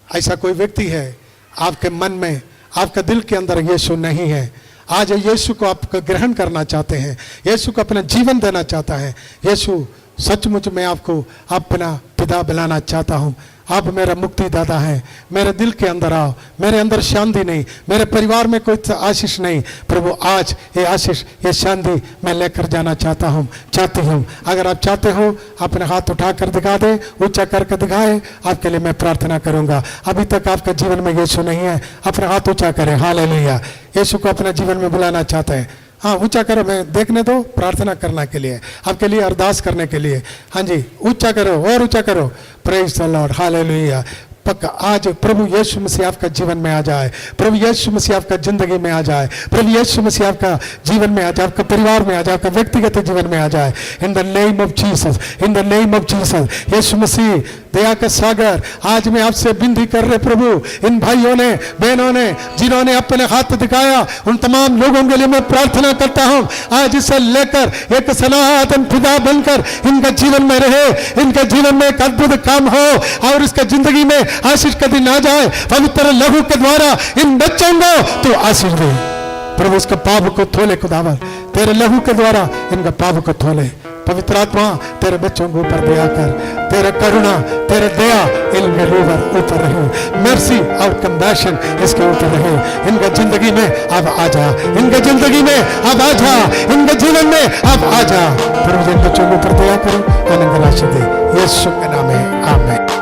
ऐसा कोई व्यक्ति है आपके मन में, आपका दिल के अंदर यीशु नहीं है, आज यीशु को आप ग्रहण करना चाहते हैं, यीशु को अपना जीवन देना चाहता है, यीशु सचमुच में आपको अपना पिता बुलाना चाहता हूँ। आप मेरा मुक्तिदाता है, मेरे दिल के अंदर आओ। मेरे अंदर शांति नहीं, मेरे परिवार में कोई आशीष नहीं, प्रभु आज ये आशीष, ये शांति मैं लेकर जाना चाहता हूँ, चाहती हूँ। अगर आप चाहते हो अपने हाथ उठाकर दिखा दे, ऊंचा करके दिखाए, आपके लिए मैं प्रार्थना करूंगा। अभी तक आपका जीवन में यीशु नहीं है, अपने हाथ ऊंचा करें। हालेलुया। यीशु को अपने जीवन में बुलाना चाहते हैं, हाँ ऊंचा करो, मैं देखने दो, प्रार्थना करने के लिए, आपके लिए अरदास करने के लिए। हाँ जी, ऊंचा करो और ऊंचा करो। Praise the Lord. हालेलुया। पक्का आज प्रभु यीशु मसीह आपका जीवन में आ जाए, प्रभु यीशु मसीह आपका जिंदगी में आ जाए, प्रभु यीशु मसीह आपका जीवन में आ जाए, आपका परिवार में आ जाए, आपका व्यक्तिगत जीवन में आ जाए। In the name of Jesus, in the name of Jesus. यीशु मसीह दया का सागर, आज मैं आपसे विनती कर रहे प्रभु, इन भाइयों ने, बहनों ने, जिन्होंने अपने हाथ दिखाया, उन तमाम लोगों के लिए मैं प्रार्थना करता हूँ, आज इसे लेकर एक सनातन पिता बनकर इनका जीवन में रहे, इनके जीवन में एक अद्भुत काम हो और इसका जिंदगी में आशीष का दिन आ जाए। पवित्र लहू के द्वारा इन बच्चों को तो आशीष दे प्रभु, इसका पाप को धोले खुदावन, तेरे लहू के द्वारा इनका पाप को धोले। पवित्र आत्मा तेरे बच्चों को ऊपर दया कर, तेरा करुणा, तेरा दया इनके ऊपर रहे, मर्सी और कंपैशन इसके ऊपर रहे। इनका जिंदगी में अब आ जा, इनके जिंदगी में अब आ जा, इनके जीवन में अब आ जा। प्रभु इन बच्चों के ऊपर दया करो, आनंद राशि दे, यीशु के नाम में आमीन।